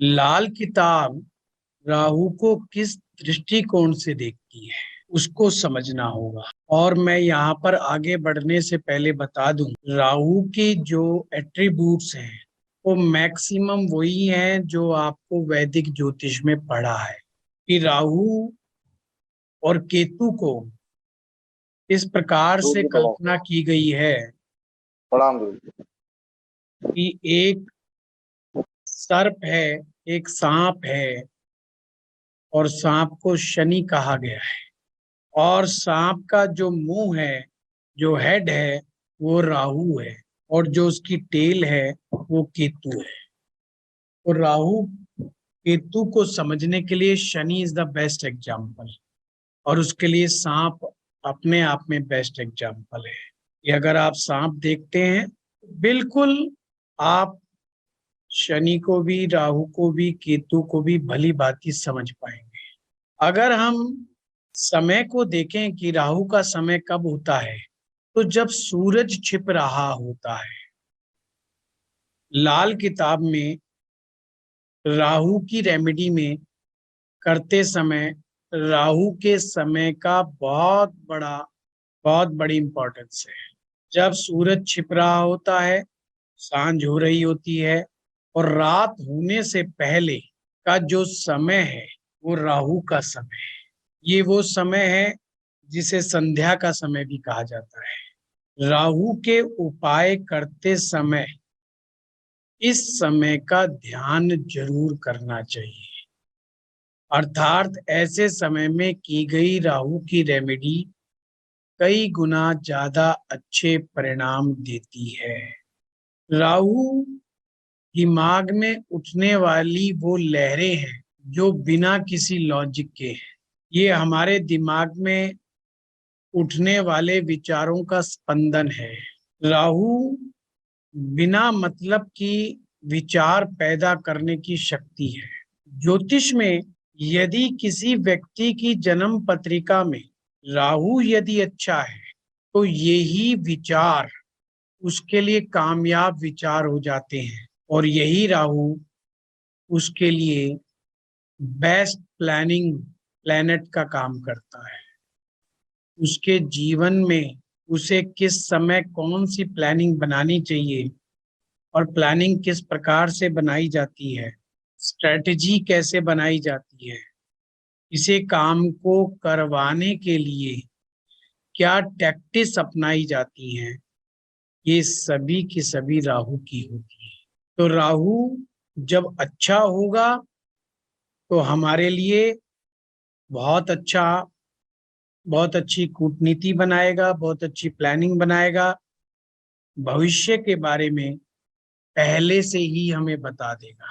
लाल किताब राहु को किस दृष्टिकोण से देखती है, उसको समझना होगा। और मैं यहाँ पर आगे बढ़ने से पहले बता दूं, राहु के जो एट्रीब्यूट्स हैं वो मैक्सिमम वही हैं जो आपको वैदिक ज्योतिष में पढ़ा है कि राहु और केतु को इस प्रकार दूध से भी पड़ा। कल्पना की गई है प्रणाम दूध। कि एक सर्प है, एक सांप है, और सांप को शनि कहा गया है। और सांप का जो मुंह है, जो हेड है, वो राहु है, और जो उसकी टेल है वो केतु है। तो राहु केतु को समझने के लिए Shani is the best example, और उसके लिए सांप अपने आप में बेस्ट एग्जाम्पल है। कि अगर आप सांप देखते हैं, बिल्कुल आप शनि को भी, राहु को भी, केतु को भी भली भांति समझ पाएंगे। अगर हम समय को देखें कि राहु का समय कब होता है, तो जब सूरज छिप रहा होता है। लाल किताब में राहु की रेमेडी में करते समय राहु के समय का बहुत बड़ी इंपॉर्टेंस है। जब सूरज छिप रहा होता है, सांझ हो रही होती है, और रात होने से पहले का जो समय है वो राहु का समय है। ये वो समय है जिसे संध्या का समय भी कहा जाता है। राहु के उपाय करते समय इस समय का ध्यान जरूर करना चाहिए। अर्थात ऐसे समय में की गई राहु की रेमेडी कई गुना ज्यादा अच्छे परिणाम देती है। राहु दिमाग में उठने वाली वो लहरें हैं जो बिना किसी लॉजिक के हैं। ये हमारे दिमाग में उठने वाले विचारों का स्पंदन है। राहु बिना मतलब की विचार पैदा करने की शक्ति है। ज्योतिष में यदि किसी व्यक्ति की जन्म पत्रिका में राहु यदि अच्छा है, तो यही विचार उसके लिए कामयाब विचार हो जाते हैं, और यही राहु उसके लिए बेस्ट प्लानिंग प्लेनेट का काम करता है। उसके जीवन में उसे किस समय कौन सी प्लानिंग बनानी चाहिए, और प्लानिंग किस प्रकार से बनाई जाती है, स्ट्रेटजी कैसे बनाई जाती है, इसे काम को करवाने के लिए क्या टैक्टिस अपनाई जाती हैं, ये सभी की सभी राहु की होती है। तो राहु जब अच्छा होगा तो हमारे लिए बहुत अच्छा, बहुत अच्छी कूटनीति बनाएगा, बहुत अच्छी प्लानिंग बनाएगा, भविष्य के बारे में पहले से ही हमें बता देगा,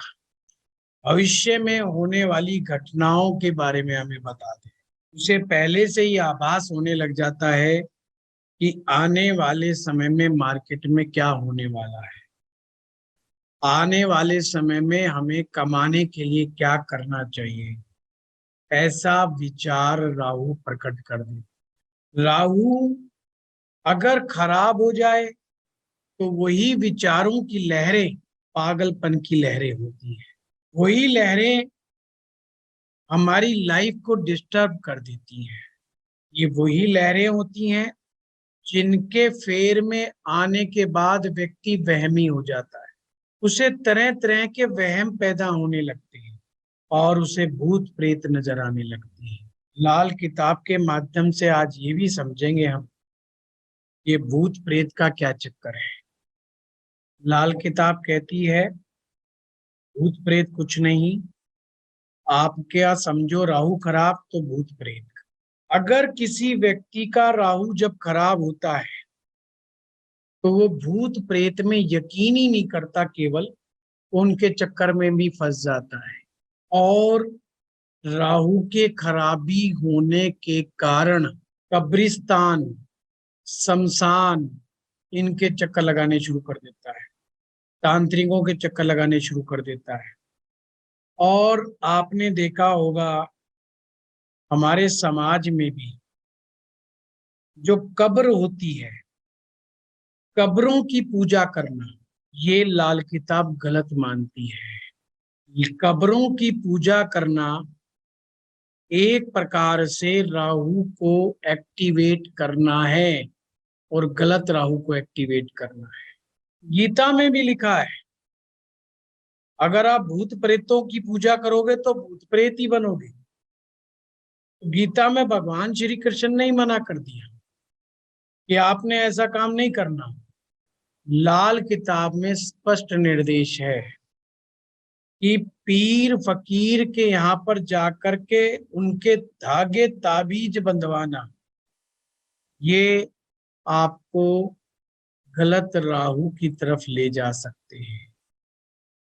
भविष्य में होने वाली घटनाओं के बारे में हमें बता देगा। उसे पहले से ही आभास होने लग जाता है कि आने वाले समय में मार्केट में क्या होने वाला है, आने वाले समय में हमें कमाने के लिए क्या करना चाहिए। ऐसा विचार राहु प्रकट कर दे। राहु अगर खराब हो जाए तो वही विचारों की लहरें पागलपन की लहरें होती हैं। वही लहरें हमारी लाइफ को डिस्टर्ब कर देती हैं। ये वही लहरें होती हैं जिनके फेर में आने के बाद व्यक्ति वहमी हो जाता है। उसे तरह तरह के वहम पैदा होने लगते हैं, और उसे भूत प्रेत नजर आने लगती है। लाल किताब के माध्यम से आज ये भी समझेंगे हम, ये भूत प्रेत का क्या चक्कर है। लाल किताब कहती है भूत प्रेत कुछ नहीं, आप क्या समझो राहु खराब तो भूत प्रेत। अगर किसी व्यक्ति का राहु जब खराब होता है तो वो भूत प्रेत में यकीन ही नहीं करता, केवल उनके चक्कर में भी फंस जाता है। और राहु के खराबी होने के कारण कब्रिस्तान, शमशान, इनके चक्कर लगाने शुरू कर देता है, तांत्रिकों के चक्कर लगाने शुरू कर देता है। और आपने देखा होगा हमारे समाज में भी जो कब्र होती है, कब्रों की पूजा करना, ये लाल किताब गलत मानती है। कब्रों की पूजा करना एक प्रकार से राहु को एक्टिवेट करना है और गलत राहु को एक्टिवेट करना है। गीता में भी लिखा है, अगर आप भूत प्रेतों की पूजा करोगे तो भूत प्रेत ही बनोगे। गीता में भगवान श्री कृष्ण ने ही मना कर दिया कि आपने ऐसा काम नहीं करना। लाल किताब में स्पष्ट निर्देश है कि पीर फकीर के यहाँ पर जाकर के उनके धागे ताबीज बंधवाना, ये आपको गलत राहु की तरफ ले जा सकते हैं।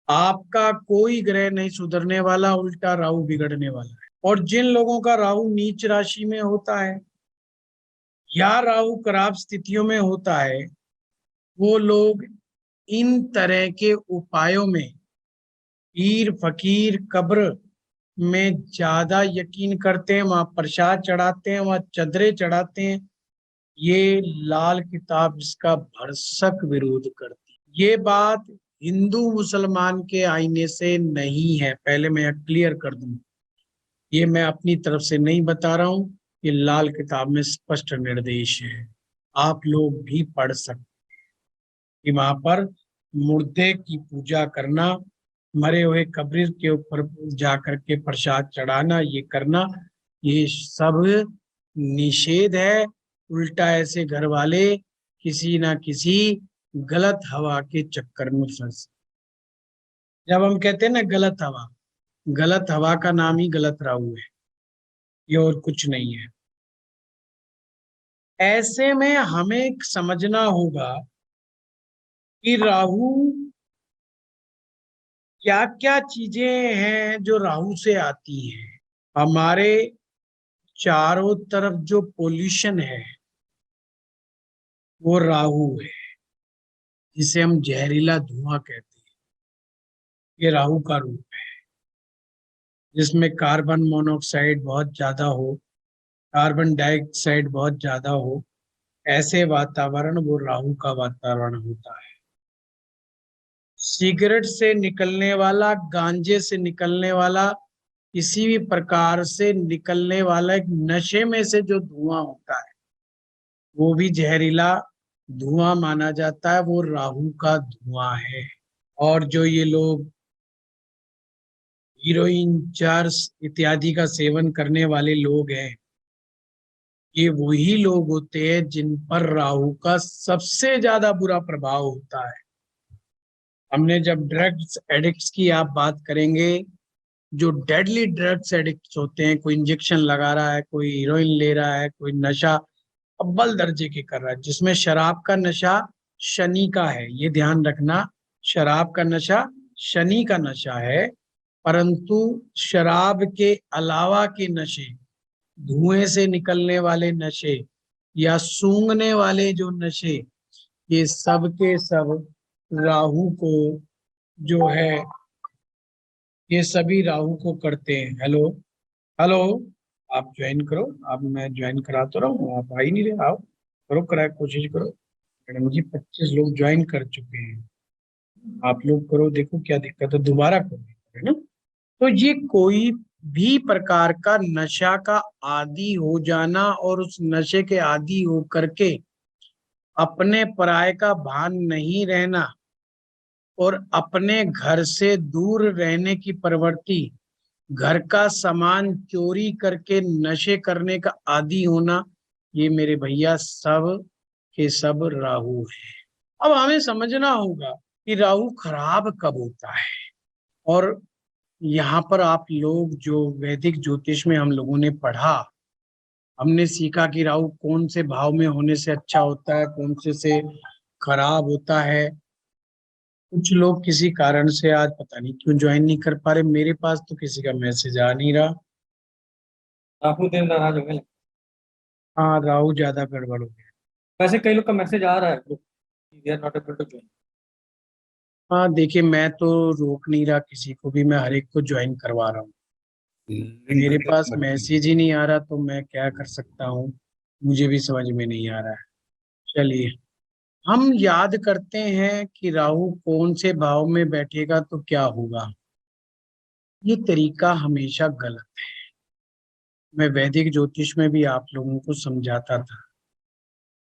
आपका कोई ग्रह नहीं सुधरने वाला, उल्टा राहु बिगड़ने वाला है। और जिन लोगों का राहु नीच राशि में होता है या राहु खराब स्थितियों में होता है, वो लोग इन तरह के उपायों में पीर फकीर कब्र में ज्यादा यकीन करते हैं, वहां प्रसाद चढ़ाते हैं, वहां चदरे चढ़ाते हैं। ये लाल किताब इसका भरसक विरोध करती है। ये बात हिंदू मुसलमान के आईने से नहीं है, पहले मैं क्लियर कर दूं। ये मैं अपनी तरफ से नहीं बता रहा हूं, ये लाल किताब में स्पष्ट निर्देश है, आप लोग भी पढ़ सकते कि वहां पर मुर्दे की पूजा करना, मरे हुए कब्र के ऊपर जाकर के प्रसाद चढ़ाना, ये करना, ये सब निषेध है। उल्टा ऐसे घर वाले किसी ना किसी गलत हवा के चक्कर में फंस, जब हम कहते हैं ना गलत हवा का नाम ही गलत राहु है, ये और कुछ नहीं है। ऐसे में हमें समझना होगा कि राहु क्या क्या चीजें हैं जो राहु से आती हैं। हमारे चारों तरफ जो पोल्यूशन है वो राहु है, जिसे हम जहरीला धुआं कहते हैं, ये राहु का रूप है। जिसमें कार्बन मोनोऑक्साइड बहुत ज्यादा हो, कार्बन डाइऑक्साइड बहुत ज्यादा हो, ऐसे वातावरण वो राहु का वातावरण होता है। सिगरेट से निकलने वाला, गांजे से निकलने वाला, किसी भी प्रकार से निकलने वाला एक नशे में से जो धुआं होता है वो भी जहरीला धुआं माना जाता है, वो राहु का धुआं है। और जो ये लोग हीरोइन, चर्स इत्यादि का सेवन करने वाले लोग हैं, ये वही लोग होते हैं जिन पर राहु का सबसे ज्यादा बुरा प्रभाव होता है। हमने जब ड्रग्स एडिक्ट्स की आप बात करेंगे, जो डेडली ड्रग्स एडिक्ट्स होते हैं, कोई इंजेक्शन लगा रहा है, कोई हीरोइन ले रहा है, कोई नशा अव्वल दर्जे के कर रहा है, जिसमें शराब का नशा शनि का है, ये ध्यान रखना। शराब का नशा शनि का नशा है। परंतु शराब के अलावा के नशे, धुएं से निकलने वाले नशे या सूंघने वाले जो नशे, ये सब के सब राहु को जो है, ये सभी राहु को करते हैं। हेलो, हेलो, आप ज्वाइन करो। आप, मैं ज्वाइन करा तो रहा हूँ, आप आ ही नहीं रहे। आओ, करो, करा कोशिश करो। मैडम जी 25 लोग ज्वाइन कर चुके हैं, आप लोग करो, देखो क्या दिक्कत है, दोबारा करो, है ना। तो ये कोई भी प्रकार का नशा का आदी हो जाना और उस नशे के आदी हो करके अपने पराये का भान नहीं रहना और अपने घर से दूर रहने की प्रवृत्ति, घर का सामान चोरी करके नशे करने का आदी होना, ये मेरे भैया सब के सब राहु है। अब हमें समझना होगा कि राहु खराब कब होता है। और यहाँ पर आप लोग जो वैदिक ज्योतिष में हम लोगों ने पढ़ा, हमने सीखा कि राहु कौन से भाव में होने से अच्छा होता है, कौन से खराब होता है। कुछ लोग किसी कारण से आज पता नहीं क्यों ज्वाइन नहीं कर पा रहे, मेरे पास तो किसी का मैसेज आ नहीं रहा। राहु दिन नाराज हो गए। हाँ, राहु ज्यादा गड़बड़ हो गया। वैसे कई लोग का मैसेज आ रहा है group, we are not able to join. हाँ देखिए, मैं तो रोक नहीं रहा किसी को भी, मैं हर एक को ज्वाइन करवा रहा हूँ। मेरे पास मैसेज ही नहीं आ रहा तो मैं क्या कर सकता हूँ, मुझे भी समझ में नहीं आ रहा है। चलिए, हम याद करते हैं कि राहु कौन से भाव में बैठेगा तो क्या होगा। ये तरीका हमेशा गलत है। मैं वैदिक ज्योतिष में भी आप लोगों को समझाता था,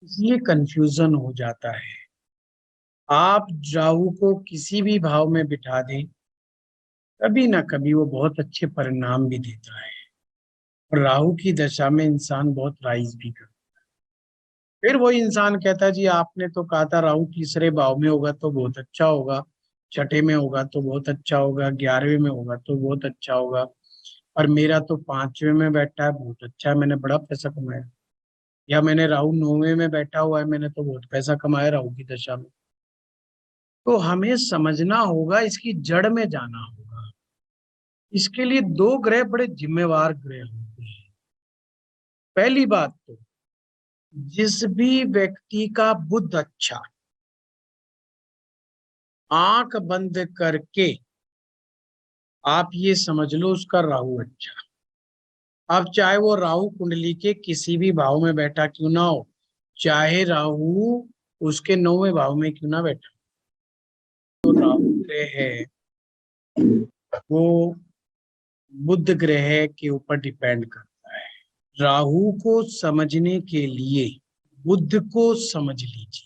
इसलिए कंफ्यूजन हो जाता है। आप राहु को किसी भी भाव में बिठा दें, कभी ना कभी वो बहुत अच्छे परिणाम भी देता है। और राहु की दशा में इंसान बहुत राइज भी करता है। फिर वो इंसान कहता है जी आपने तो कहा था राहु तीसरे भाव में होगा तो बहुत अच्छा होगा, छठे में होगा तो बहुत अच्छा होगा, 11वें में होगा तो बहुत अच्छा होगा, और मेरा तो 5वें में बैठा है, बहुत अच्छा है, मैंने बड़ा पैसा कमाया। या मैंने राहु 9वें में बैठा हुआ है, मैंने तो बहुत पैसा कमाया राहु की दशा में। तो हमें समझना होगा, इसकी जड़ में जाना होगा। इसके लिए दो ग्रह बड़े जिम्मेवार ग्रह होते हैं। पहली बात तो, जिस भी व्यक्ति का बुद्ध अच्छा, आंख बंद करके आप ये समझ लो उसका राहु अच्छा। अब चाहे वो राहु कुंडली के किसी भी भाव में बैठा क्यों ना हो, चाहे राहु उसके 9वें भाव में क्यों ना बैठा, तो राहु ग्रह है वो बुध ग्रह के ऊपर डिपेंड करता है। राहु को समझने के लिए बुध को समझ लीजिए।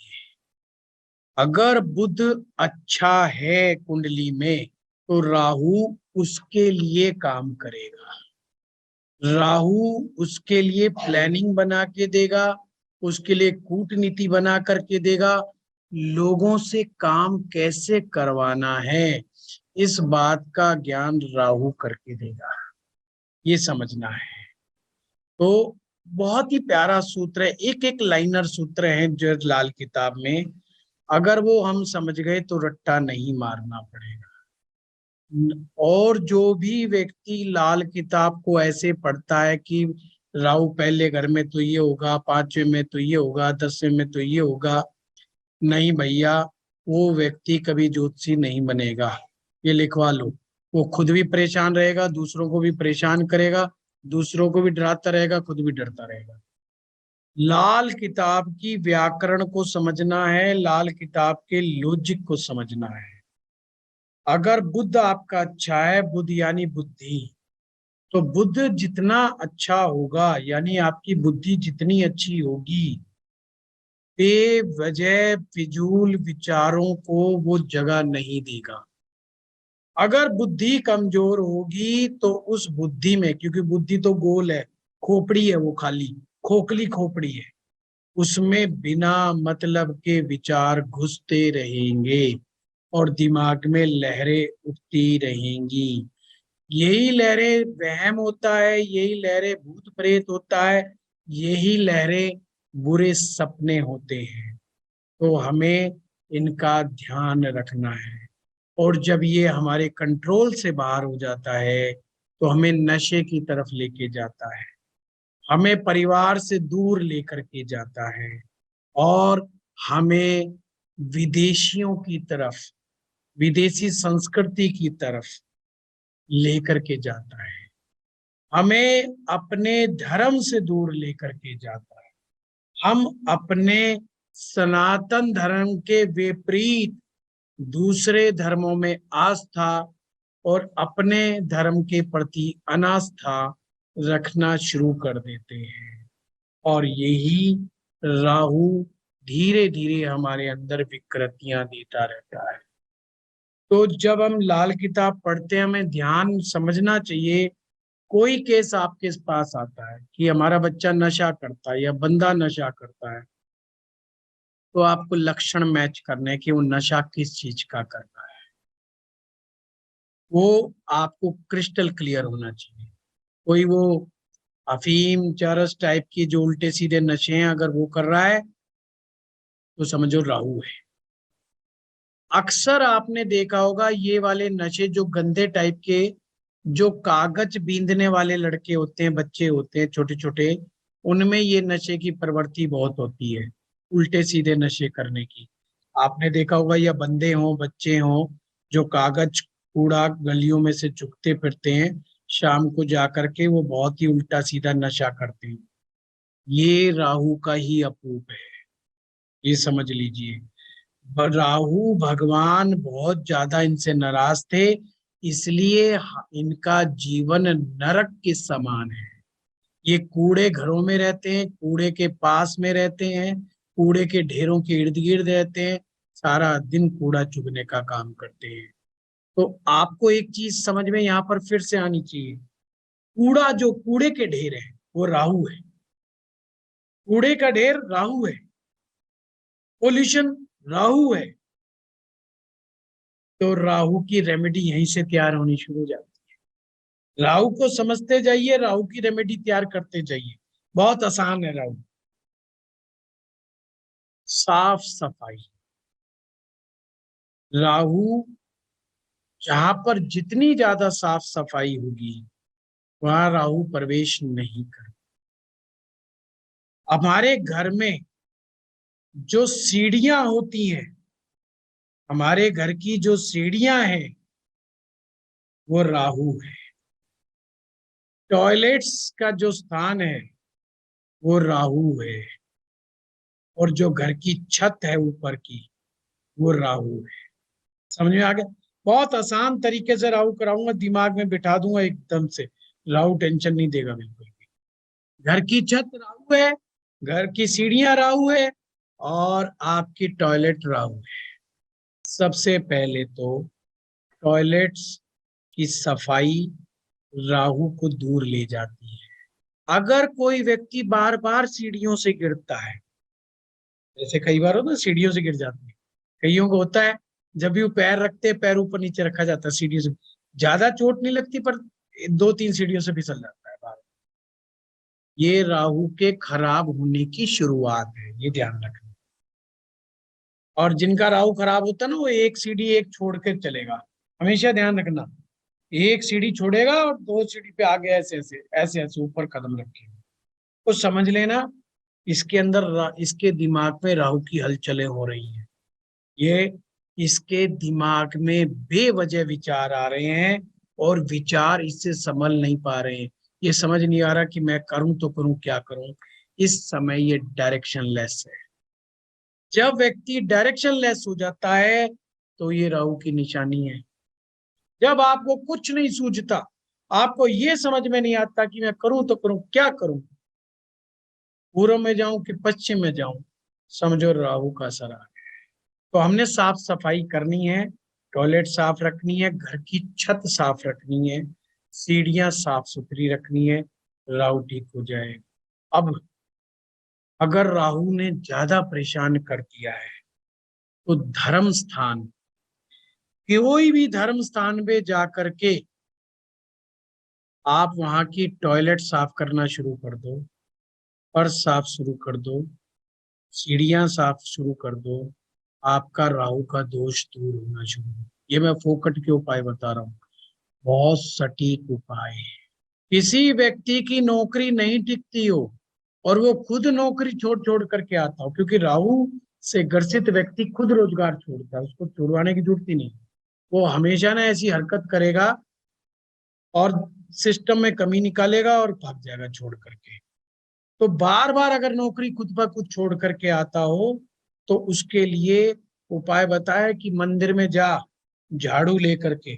अगर बुध अच्छा है कुंडली में तो राहु उसके लिए काम करेगा। राहु उसके लिए प्लानिंग बना के देगा, उसके लिए कूटनीति बना करके देगा। लोगों से काम कैसे करवाना है, इस बात का ज्ञान राहु करके देगा। ये समझना है। तो बहुत ही प्यारा सूत्र है, एक एक लाइनर सूत्र है जो लाल किताब में, अगर वो हम समझ गए तो रट्टा नहीं मारना पड़ेगा। और जो भी व्यक्ति लाल किताब को ऐसे पढ़ता है कि राहु पहले घर में तो ये होगा, 5वें में तो ये होगा, 10वें में तो ये होगा, नहीं भैया, वो व्यक्ति कभी ज्योतिषी नहीं बनेगा। ये लिखवा लो। वो खुद भी परेशान रहेगा, दूसरों को भी परेशान करेगा, दूसरों को भी डराता रहेगा, खुद भी डरता रहेगा। लाल किताब की व्याकरण को समझना है, लाल किताब के लॉजिक को समझना है। अगर बुद्ध आपका अच्छा है, बुद्ध यानी बुद्धि, तो बुद्ध जितना अच्छा होगा यानी आपकी बुद्धि जितनी अच्छी होगी, बेवजह फिजूल विचारों को वो जगह नहीं देगा। अगर बुद्धि कमजोर होगी तो उस बुद्धि में, क्योंकि बुद्धि तो गोल है, खोपड़ी है वो खाली, खोखली खोपड़ी है, उसमें बिना मतलब के विचार घुसते रहेंगे और दिमाग में लहरें उठती रहेंगी। यही लहरें वहम होता है, यही लहरें भूत प्रेत होता है, यही लहरें बुरे सपने होते हैं। तो हमें इनका ध्यान रखना है। और जब ये हमारे कंट्रोल से बाहर हो जाता है तो हमें नशे की तरफ लेके जाता है, हमें परिवार से दूर लेकर के जाता है, और हमें विदेशियों की तरफ, विदेशी संस्कृति की तरफ लेकर के जाता है, हमें अपने धर्म से दूर लेकर के जाता है। हम अपने सनातन धर्म के विपरीत दूसरे धर्मों में आस्था और अपने धर्म के प्रति अनास्था रखना शुरू कर देते हैं। और यही राहु धीरे धीरे हमारे अंदर विकृतियां देता रहता है। तो जब हम लाल किताब पढ़ते हैं हमें ध्यान समझना चाहिए। कोई केस आपके पास आता है कि हमारा बच्चा नशा करता है या बंदा नशा करता है, तो आपको लक्षण मैच करने हैं कि वो नशा किस चीज का कर रहा है। वो आपको क्रिस्टल क्लियर होना चाहिए। कोई वो अफीम चरस टाइप की जो उल्टे सीधे नशे हैं अगर वो कर रहा है तो समझो राहु है। अक्सर आपने देखा होगा ये वाले नशे जो गंदे टाइप के, जो कागज बींदने वाले लड़के होते हैं, बच्चे होते हैं छोटे छोटे, उनमें ये नशे की प्रवृत्ति बहुत होती है, उल्टे सीधे नशे करने की। आपने देखा होगा, या बंदे हों बच्चे हों जो कागज कूड़ा गलियों में से चुगते फिरते हैं, शाम को जा करके वो बहुत ही उल्टा सीधा नशा करते हैं। ये राहु का ही अपूप है, ये समझ लीजिए। राहु भगवान बहुत ज्यादा इनसे नाराज थे, इसलिए इनका जीवन नरक के समान है। ये कूड़े घरों में रहते हैं, कूड़े के पास में रहते हैं, कूड़े के ढेरों के इर्द गिर्द रहते हैं, सारा दिन कूड़ा चुगने का काम करते हैं। तो आपको एक चीज समझ में यहाँ पर फिर से आनी चाहिए, कूड़ा जो कूड़े के ढेर है वो राहु है, कूड़े का ढेर राहु है, पोल्यूशन राहु है। तो राहु की रेमेडी यहीं से तैयार होनी शुरू हो जाती है। राहु को समझते जाइए, राहु की रेमेडी तैयार करते जाइए, बहुत आसान है राहु। साफ सफाई, राहु जहां पर जितनी ज्यादा साफ सफाई होगी वहां राहु प्रवेश नहीं कर। हमारे घर में जो सीढ़ियां होती हैं, हमारे घर की जो सीढ़ियां हैं वो राहु है। टॉयलेट्स का जो स्थान है वो राहु है, और जो घर की छत है ऊपर की वो राहु है। समझ में आ गया? बहुत आसान तरीके से राहु कराऊंगा, दिमाग में बिठा दूंगा एकदम से, राहु टेंशन नहीं देगा बिल्कुल भी। घर की छत राहु है, घर की सीढ़ियां राहु है, और आपकी टॉयलेट राहु है। सबसे पहले तो टॉयलेट्स की सफाई राहु को दूर ले जाती है। अगर कोई व्यक्ति बार बार सीढ़ियों से गिरता है, जैसे कई बार होता है सीढ़ियों से गिर जाते हैं, कईयों को होता है, जब भी वो पैर रखते हैं पैर ऊपर नीचे रखा जाता है सीढ़ियों से, ज्यादा चोट नहीं लगती पर 2-3 सीढ़ियों से फिसल जाता है बार। ये राहु के खराब होने की शुरुआत है, ये ध्यान रखना। और जिनका राहु खराब होता है ना, वो एक सीढ़ी एक छोड़ के चलेगा, हमेशा ध्यान रखना। एक सीढ़ी छोड़ेगा और 2 सीढ़ी पे आगे ऐसे ऐसे ऐसे ऐसे ऊपर कदम रखेगा, तो समझ लेना इसके अंदर इसके दिमाग में राहु की हलचलें हो रही हैं। ये इसके दिमाग में बेवजह विचार आ रहे हैं, और विचार इससे संभल नहीं पा रहे हैं। ये समझ नहीं आ रहा कि मैं करूं तो करूं क्या करूं। इस समय ये डायरेक्शन लेस है। जब व्यक्ति डायरेक्शन लेस हो जाता है तो ये राहु की निशानी है। जब आपको कुछ नहीं सूझता, आपको ये समझ में नहीं आता कि मैं करूं तो करूं क्या करूं, पूर्व में जाऊं कि पश्चिम में जाऊं, समझो राहु का असर आ गया। तो हमने साफ सफाई करनी है, टॉयलेट साफ रखनी है, घर की छत साफ रखनी है, सीढ़ियां साफ सुथरी रखनी है, राहु ठीक हो जाए। अब अगर राहु ने ज्यादा परेशान कर दिया है तो धर्म स्थान, कोई भी धर्म स्थान पे जाकर के आप वहां की टॉयलेट साफ करना शुरू कर दो, फर्श साफ शुरू कर दो, सीढ़ियां साफ शुरू कर दो, आपका राहु का दोष दूर होना शुरू हो। ये मैं फोकट के उपाय बता रहा हूँ, बहुत सटीक उपाय है। किसी व्यक्ति की नौकरी नहीं टिकती हो और वो खुद नौकरी छोड़ छोड़ करके आता हो, क्योंकि राहु से ग्रसित व्यक्ति खुद रोजगार छोड़ता है, उसको छुड़वाने की जरूरत ही नहीं। वो हमेशा ना ऐसी हरकत करेगा और सिस्टम में कमी निकालेगा और भाग जाएगा छोड़ करके। तो बार बार अगर नौकरी खुद ब खुद छोड़ करके आता हो तो उसके लिए उपाय बताया कि मंदिर में जा, झाड़ू लेकर के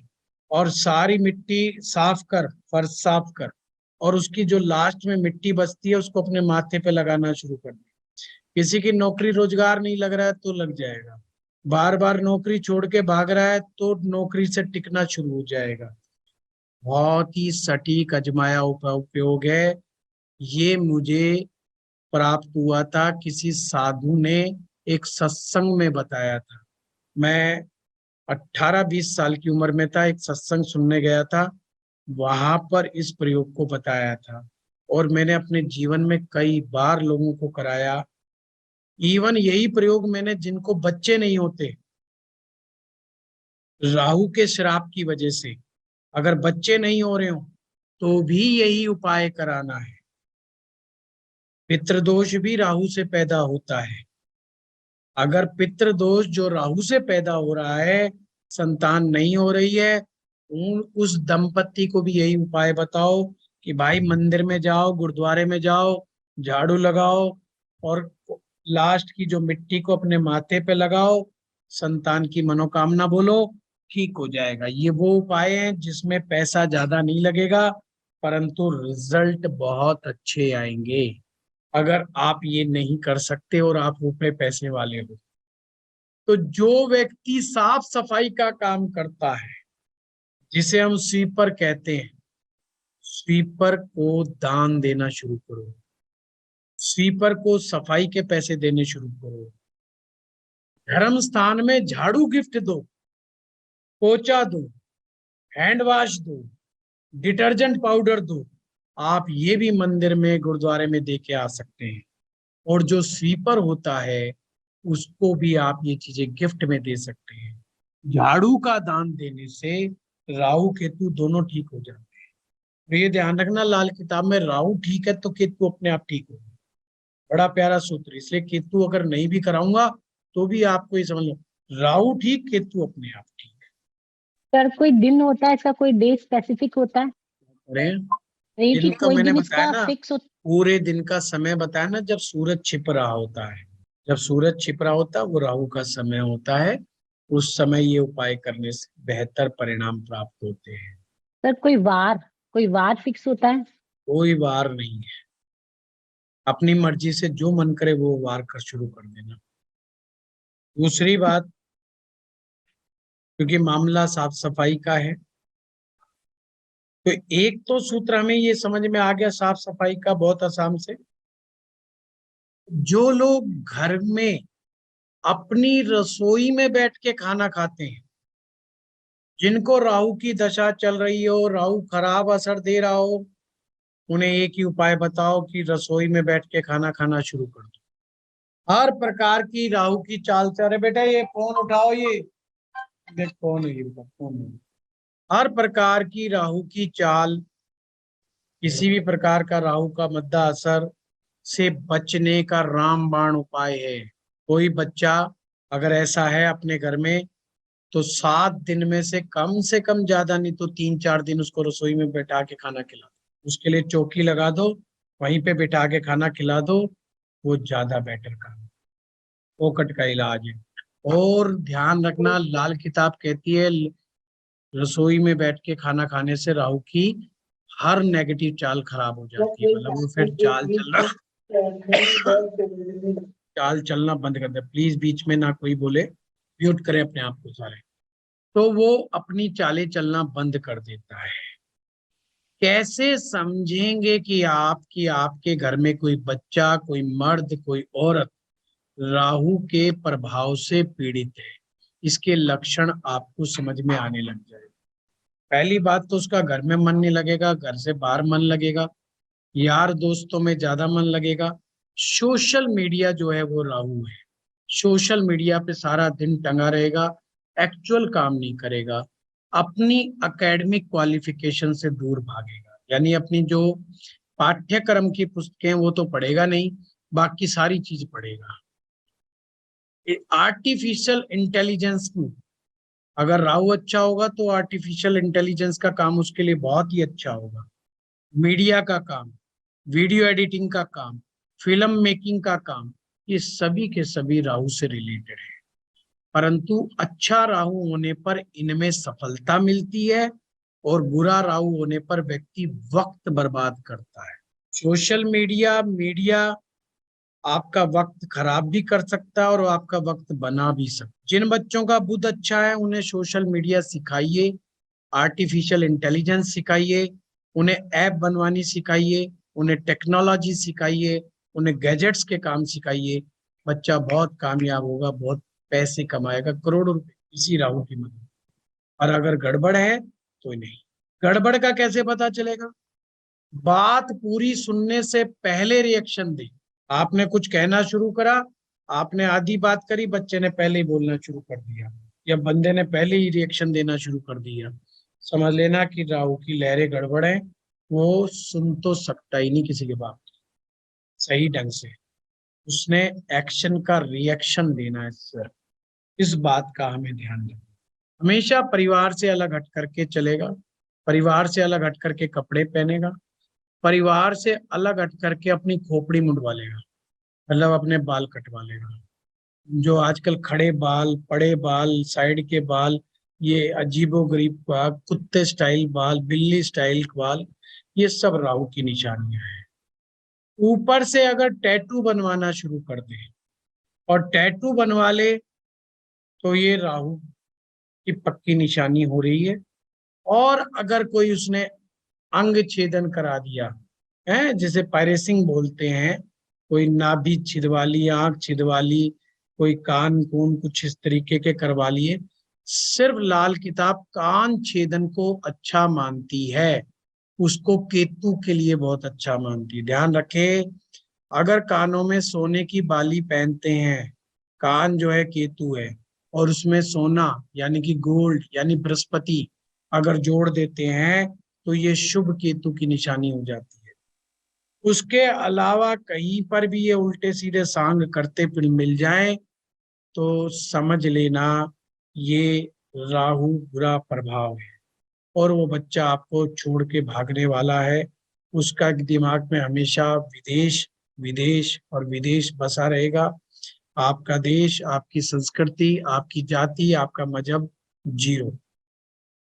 और सारी मिट्टी साफ कर, फर्श साफ कर, और उसकी जो लास्ट में मिट्टी बचती है उसको अपने माथे पे लगाना शुरू कर दे। किसी की नौकरी रोजगार नहीं लग रहा है तो लग जाएगा, बार बार नौकरी छोड़ के भाग रहा है तो नौकरी से टिकना शुरू हो जाएगा। बहुत ही सटीक आजमाया उपयोग है। ये मुझे प्राप्त हुआ था, किसी साधु ने एक सत्संग में बताया था। मैं 18-20 साल की उम्र में था, एक सत्संग सुनने गया था, वहां पर इस प्रयोग को बताया था और मैंने अपने जीवन में कई बार लोगों को कराया। इवन यही प्रयोग मैंने, जिनको बच्चे नहीं होते राहु के श्राप की वजह से, अगर बच्चे नहीं हो रहे हो तो भी यही उपाय कराना है। पितृदोष भी राहु से पैदा होता है। अगर पितृदोष जो राहु से पैदा हो रहा है, संतान नहीं हो रही है, उस दंपति को भी यही उपाय बताओ कि भाई मंदिर में जाओ, गुरुद्वारे में जाओ, झाड़ू लगाओ और लास्ट की जो मिट्टी को अपने माथे पे लगाओ, संतान की मनोकामना बोलो, ठीक हो जाएगा। ये वो उपाय हैं जिसमें पैसा ज्यादा नहीं लगेगा परंतु रिजल्ट बहुत अच्छे आएंगे। अगर आप ये नहीं कर सकते और आप रुपए पैसे वाले हो, तो जो व्यक्ति साफ सफाई का काम करता है, जिसे हम स्वीपर कहते हैं, स्वीपर को दान देना शुरू करो, स्वीपर को सफाई के पैसे देने शुरू करो, धर्म स्थान में झाड़ू गिफ्ट दो, पोछा दो, हैंड वॉश दो, डिटर्जेंट पाउडर दो। आप ये भी मंदिर में गुरुद्वारे में दे के आ सकते हैं। और जो स्वीपर होता है उसको भी आप ये चीजें गिफ्ट में दे सकते हैं। झाड़ू का दान देने से राहु केतु दोनों ठीक हो जाते हैं। तो ये ध्यान रखना, लाल किताब में राहु ठीक है तो केतु अपने आप ठीक होगा। बड़ा प्यारा सूत्र, इसलिए केतु अगर नहीं भी कराऊंगा तो भी आपको ये समझ लो, राहु ठीक केतु अपने आप ठीक। सर कोई दिन होता है इसका, कोई डे स्पेसिफिक होता है? अरे नहीं कि दिन का कोई मैंने दिन बताया इसका ना, फिक्स होता? पूरे दिन का समय बताया ना, जब सूरज छिप रहा होता है, जब सूरज छिप रहा होता है वो राहु का समय होता है। उस समय ये उपाय करने से बेहतर परिणाम प्राप्त होते हैं। सर कोई वार फिक्स होता है? कोई वार नहीं है, अपनी मर्जी से जो मन करे वो वार कर शुरू कर देना। दूसरी बात, क्योंकि मामला साफ सफाई का है, तो एक तो सूत्र हमें ये समझ में आ गया साफ सफाई का बहुत आसान से। जो लोग घर में अपनी रसोई में बैठ के खाना खाते हैं, जिनको राहु की दशा चल रही हो, राहु खराब असर दे रहा हो, उन्हें एक ही उपाय बताओ कि रसोई में बैठ के खाना खाना शुरू कर दो। हर प्रकार की राहु की चाल से, अरे बेटा ये फोन उठाओ, ये देख फोन है, ये फोन है। हर प्रकार की राहु की चाल, किसी भी प्रकार का राहु का मद्दा असर से बचने का रामबाण उपाय है। कोई बच्चा अगर ऐसा है अपने घर में, तो 7 दिन में से कम ज्यादा नहीं तो 3-4 दिन उसको रसोई में बैठा के खाना खिला दो। उसके लिए चौकी लगा दो, वहीं पे बैठा के खाना खिला दो, वो ज्यादा बेटर काम, फोकट का इलाज है। और ध्यान रखना, लाल किताब कहती है रसोई में बैठ के खाना खाने से राहु की हर नेगेटिव चाल खराब हो जाती है। मतलब वो फिर चाल चलना बंद कर दे। प्लीज बीच में ना कोई बोले, म्यूट करें अपने आप को सारे। तो वो अपनी चालें चलना बंद कर देता है। कैसे समझेंगे कि आपके घर में कोई बच्चा, कोई मर्द, कोई औरत राहु के प्रभाव से पीड़ित है? इसके लक्षण आपको समझ में आने लग जाए। पहली बात तो उसका घर में मन नहीं लगेगा, घर से बाहर मन लगेगा, यार दोस्तों में ज्यादा मन लगेगा। सोशल मीडिया जो है वो राहु है, सोशल मीडिया पे सारा दिन टंगा रहेगा, एक्चुअल काम नहीं करेगा, अपनी एकेडमिक क्वालिफिकेशन से दूर भागेगा। यानी अपनी जो पाठ्यक्रम की पुस्तकें वो तो पढ़ेगा नहीं, बाकी सारी चीज पढ़ेगा। आर्टिफिशियल इंटेलिजेंस में अगर राहु अच्छा होगा तो आर्टिफिशियल इंटेलिजेंस का काम उसके लिए बहुत ही अच्छा होगा। मीडिया का काम, वीडियो एडिटिंग का काम, फिल्म मेकिंग का काम, ये सभी के सभी राहु से रिलेटेड है। परंतु अच्छा राहु होने पर इनमें सफलता मिलती है और बुरा राहु होने पर व्यक्ति वक्त बर्बाद करता है। सोशल मीडिया आपका वक्त खराब भी कर सकता है और आपका वक्त बना भी सकता है। जिन बच्चों का बुद्ध अच्छा है उन्हें सोशल मीडिया सिखाइए, आर्टिफिशियल इंटेलिजेंस सिखाइए, उन्हें ऐप बनवानी सिखाइए, उन्हें टेक्नोलॉजी सिखाइए, उन्हें गैजेट्स के काम सिखाइए। बच्चा बहुत कामयाब होगा, बहुत पैसे कमाएगा, करोड़ों रुपए इसी राहु की मदद। और अगर गड़बड़ है तो नहीं। गड़बड़ का कैसे पता चलेगा? बात पूरी सुनने से पहले रिएक्शन दे। आपने कुछ कहना शुरू करा, आपने आधी बात करी, बच्चे ने पहले ही बोलना शुरू कर दिया या बंदे ने पहले ही रिएक्शन देना शुरू कर दिया, समझ लेना कि राहु की लहरें गड़बड़ है। वो सुन तो सकता ही नहीं किसी की बात सही ढंग से, उसने एक्शन का रिएक्शन देना है सर। इस बात का हमें ध्यान रखना। हमेशा परिवार से अलग हट करके चलेगा, परिवार से अलग हट करके कपड़े पहनेगा, परिवार से अलग हट करके अपनी खोपड़ी मुंडवा लेगा, मतलब अपने बाल कटवा लेगा। जो आजकल खड़े बाल, पड़े बाल, साइड के बाल, ये अजीबोगरीब बाल, कुत्ते स्टाइल बाल, बिल्ली स्टाइल बाल, ये सब राहु की निशानियां हैं। ऊपर से अगर टैटू बनवाना शुरू कर दे और टैटू बनवा ले तो ये राहु की पक्की निशानी हो रही है। और अगर कोई उसने अंग छेदन करा दिया है, जिसे पायरेसिंग बोलते हैं, कोई नाभि छिदवा ली, आंख छिदवा ली, कोई कान कून कुछ इस तरीके के करवा लिए। सिर्फ लाल किताब कान छेदन को अच्छा मानती है, उसको केतु के लिए बहुत अच्छा मानती है। ध्यान रखे, अगर कानों में सोने की बाली पहनते हैं, कान जो है केतु है, और उसमें सोना यानी कि गोल्ड यानी बृहस्पति अगर जोड़ देते हैं तो ये शुभ केतु की निशानी हो जाती है। उसके अलावा कहीं पर भी ये उल्टे सीधे सांग करते फिर मिल जाए तो समझ लेना ये राहु बुरा प्रभाव है, और वो बच्चा आपको छोड़ के भागने वाला है। उसका दिमाग में हमेशा विदेश विदेश और विदेश बसा रहेगा। आपका देश, आपकी संस्कृति, आपकी जाति, आपका मजहब जीरो।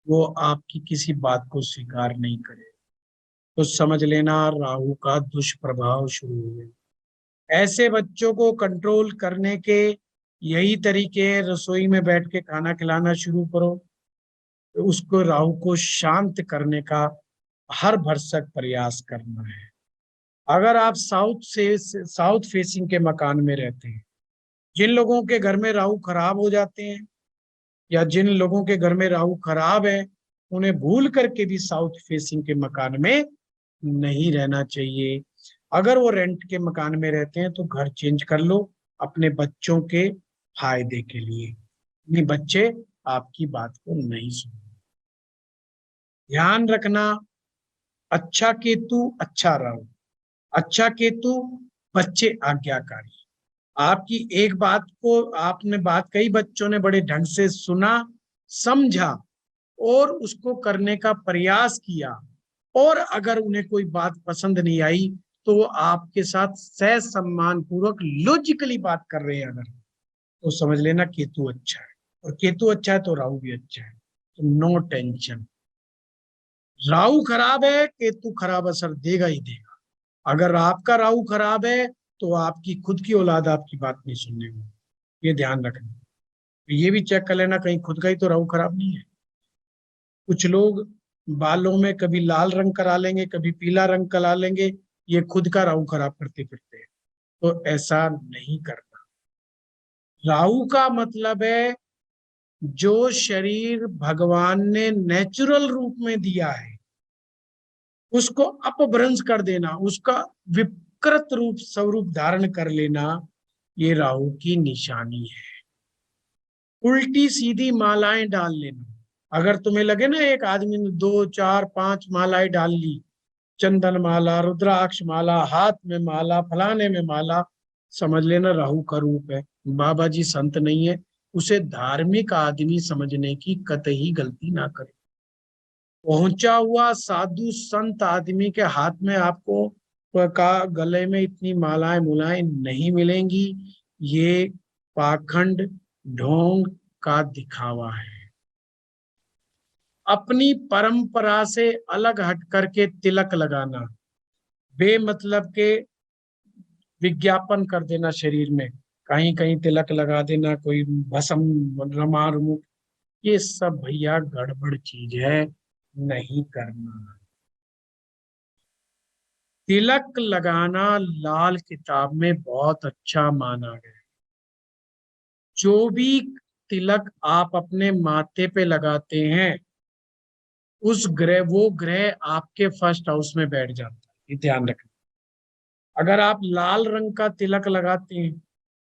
वो आपकी किसी बात को स्वीकार नहीं करे। तो समझ लेना राहु का दुष्प्रभाव शुरू हो गया। ऐसे बच्चों को कंट्रोल करने के यही तरीके हैं, रसोई में बैठ के खाना खिलाना शुरू करो, तो उसको राहु को शांत करने का हर भरसक प्रयास करना है। अगर आप साउथ फेसिंग के मकान में रहते हैं, जिन लोगों के घर में राहु खराब हो जाते हैं या जिन लोगों के घर में राहु खराब है, उन्हें भूल करके भी साउथ फेसिंग के मकान में नहीं रहना चाहिए। अगर वो रेंट के मकान में रहते हैं तो घर चेंज कर लो अपने बच्चों के फायदे के लिए। नहीं, बच्चे आपकी बात को नहीं सुनेंगे। ध्यान रखना, अच्छा केतु अच्छा राहु, अच्छा केतु बच्चे आज्ञाकारी। आपकी एक बात को आपने बात कही, बच्चों ने बड़े ढंग से सुना, समझा और उसको करने का प्रयास किया, और अगर उन्हें कोई बात पसंद नहीं आई तो वो आपके साथ सह सम्मान पूर्वक लॉजिकली बात कर रहे हैं अगर, तो समझ लेना केतु अच्छा है। और केतु अच्छा है तो राहु भी अच्छा है, तो नो टेंशन। राहु खराब है, केतु खराब असर देगा ही देगा। अगर आपका राहु खराब है तो आपकी खुद की औलाद आपकी बात नहीं सुनने में, ये ध्यान रखना। ये भी चेक कर लेना कहीं खुद का ही तो राहु खराब नहीं है। कुछ लोग बालों में कभी लाल रंग करा लेंगे, कभी पीला रंग करा लेंगे, ये खुद का राहु खराब करते फिरते हैं। तो ऐसा नहीं करना। राहु का मतलब है जो शरीर भगवान ने नेचुरल रूप में दिया है उसको अपभ्रंश कर देना, उसका विकृत रूप स्वरूप धारण कर लेना, ये राहु की निशानी है। उल्टी सीधी मालाएं डाल लेना। अगर तुम्हें लगे ना एक आदमी ने 2 4 5 मालाएं डाल ली, चंदन माला, रुद्राक्ष माला, हाथ में माला, फलाने में माला, समझ लेना राहु का रूप है। बाबा जी संत नहीं है, उसे धार्मिक आदमी समझने की कतई गलती ना करे। पहुंचा हुआ साधु संत आदमी के हाथ में आपको का गले में इतनी मालाएं मुलाएं नहीं मिलेंगी। ये पाखंड ढोंग का दिखावा है। अपनी परंपरा से अलग हट करके तिलक लगाना, बेमतलब के विज्ञापन कर देना शरीर में, कहीं कहीं तिलक लगा देना, कोई भस्म रमा रुमू, ये सब भैया गड़बड़ चीज है, नहीं करना। तिलक लगाना लाल किताब में बहुत अच्छा माना गया। जो भी तिलक आप अपने माथे पे लगाते हैं वो ग्रह आपके फर्स्ट हाउस में बैठ जाता है, ये ध्यान रखना। अगर आप लाल रंग का तिलक लगाते हैं,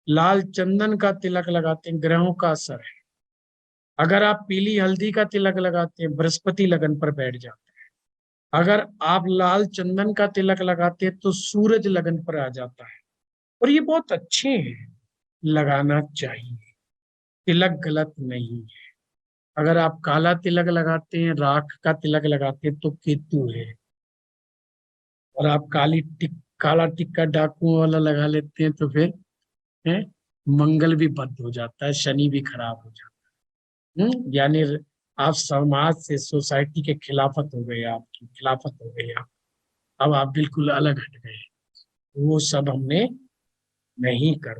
लाल चंदन का तिलक लगाते हैं, ग्रहों का असर है। अगर आप पीली हल्दी का तिलक लगाते हैं, बृहस्पति लगन पर बैठ जाता है। अगर आप लाल चंदन का तिलक लगाते हैं तो सूरज लगन पर आ जाता है। और ये बहुत अच्छे हैं, लगाना चाहिए, तिलक गलत नहीं है। अगर आप काला तिलक लगाते हैं, राख का तिलक लगाते हैं तो केतु है। और आप काला टिक्का डाकुओं वाला लगा लेते हैं तो फिर है मंगल भी बंद हो जाता है, शनि भी खराब हो जाता है। यानी आप समाज से, सोसाइटी के खिलाफत हो गए, आपकी खिलाफत हो गई आप, अब आप बिल्कुल अलग हट गए। वो सब हमने नहीं कर।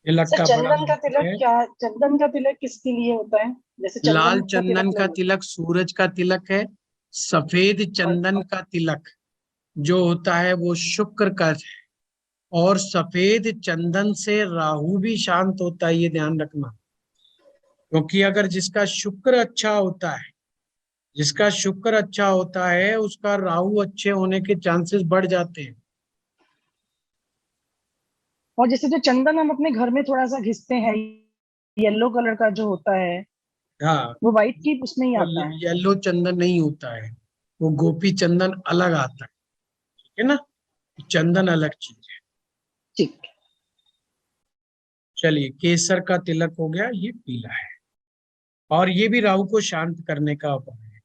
तिलक सर का बड़ा चंदन का महत्व तिलक है। क्या, चंदन का तिलक किसके लिए होता है? जैसे लाल चंदन का चंदन तिलक का लगा तिलक सूरज का तिलक है। सफेद और चंदन का तिलक जो होता है वो शुक्र का है। और सफेद चंदन से राहु भी शांत होता है, ये ध्यान रखना। क्योंकि अगर जिसका शुक्र अच्छा होता है, जिसका शुक्र अच्छा होता है उसका राहु अच्छे होने के चांसेस बढ़ जाते हैं। जैसे जो चंदन हम अपने घर में थोड़ा सा घिसते हैं, येलो कलर का जो होता है, हाँ, वो व्हाइट की उसमें ही वो आता है। येलो चंदन नहीं होता है, वो गोपी चंदन अलग आता है। ठीक है ना, चंदन अलग चीज है। ठीक। चलिए, केसर का तिलक हो गया, ये पीला है। और ये भी राहु को शांत करने का उपाय है।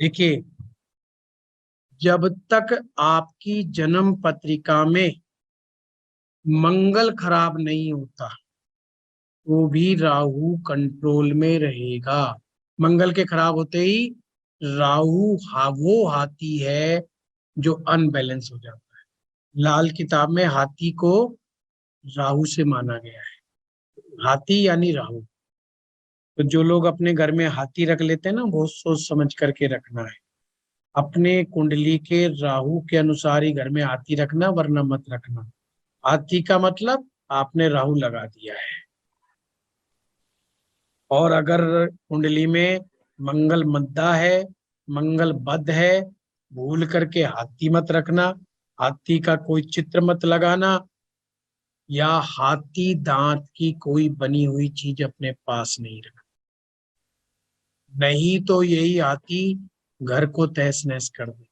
देखिए, जब तक आपकी जन्म पत्रिका में मंगल खराब नहीं होता, वो भी राहु कंट्रोल में रहेगा। मंगल के खराब होते ही राहु वो हाथी है जो अनबैलेंस हो जाता है। लाल किताब में हाथी को राहु से माना गया है। हाथी यानी राहु। तो जो लोग अपने घर में हाथी रख लेते हैं ना, बहुत सोच समझ करके रखना है। अपने कुंडली के राहु के अनुसार ही घर में हाथी रखना, वरना मत रखना। हाथी का मतलब आपने राहु लगा दिया है। और अगर कुंडली में मंगल मद्दा है, मंगल बद है, भूल करके हाथी मत रखना। हाथी का कोई चित्र मत लगाना, या हाथी दांत की कोई बनी हुई चीज अपने पास नहीं रखना। नहीं तो यही हाथी घर को तहस नहस कर दे।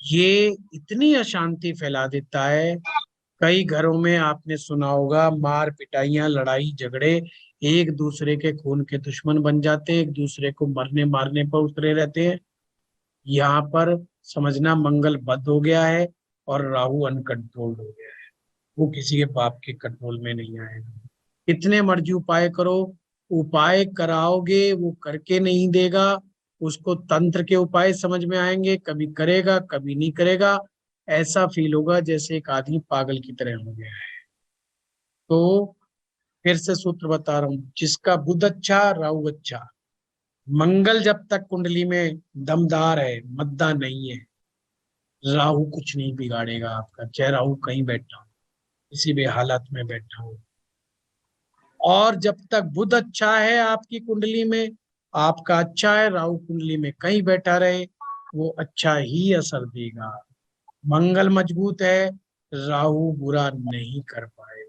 ये इतनी अशांति फैला देता है। कई घरों में आपने सुना होगा, मार पिटाइयां, लड़ाई झगड़े, एक दूसरे के खून के दुश्मन बन जाते हैं, एक दूसरे को मरने मारने पर उतरे रहते हैं। यहाँ पर समझना मंगल बद हो गया है और राहु अनकंट्रोल्ड हो गया है। वो किसी के बाप के कंट्रोल में नहीं आएगा। कितने मर्जी उपाय करो, उपाय कराओगे वो करके नहीं देगा। उसको तंत्र के उपाय समझ में आएंगे, कभी करेगा कभी नहीं करेगा। ऐसा फील होगा जैसे एक आदमी पागल की तरह हो गया है। तो फिर से सूत्र बता रहा हूं, जिसका बुध अच्छा राहु अच्छा। मंगल जब तक कुंडली में दमदार है, मद्दा नहीं है, राहु कुछ नहीं बिगाड़ेगा आपका, चाहे राहु कहीं बैठा हो, किसी भी हालत में बैठा हो। और जब तक बुध अच्छा है आपकी कुंडली में, आपका अच्छा है, राहु कुंडली में कहीं बैठा रहे, वो अच्छा ही असर देगा। मंगल मजबूत है, राहु बुरा नहीं कर पाए।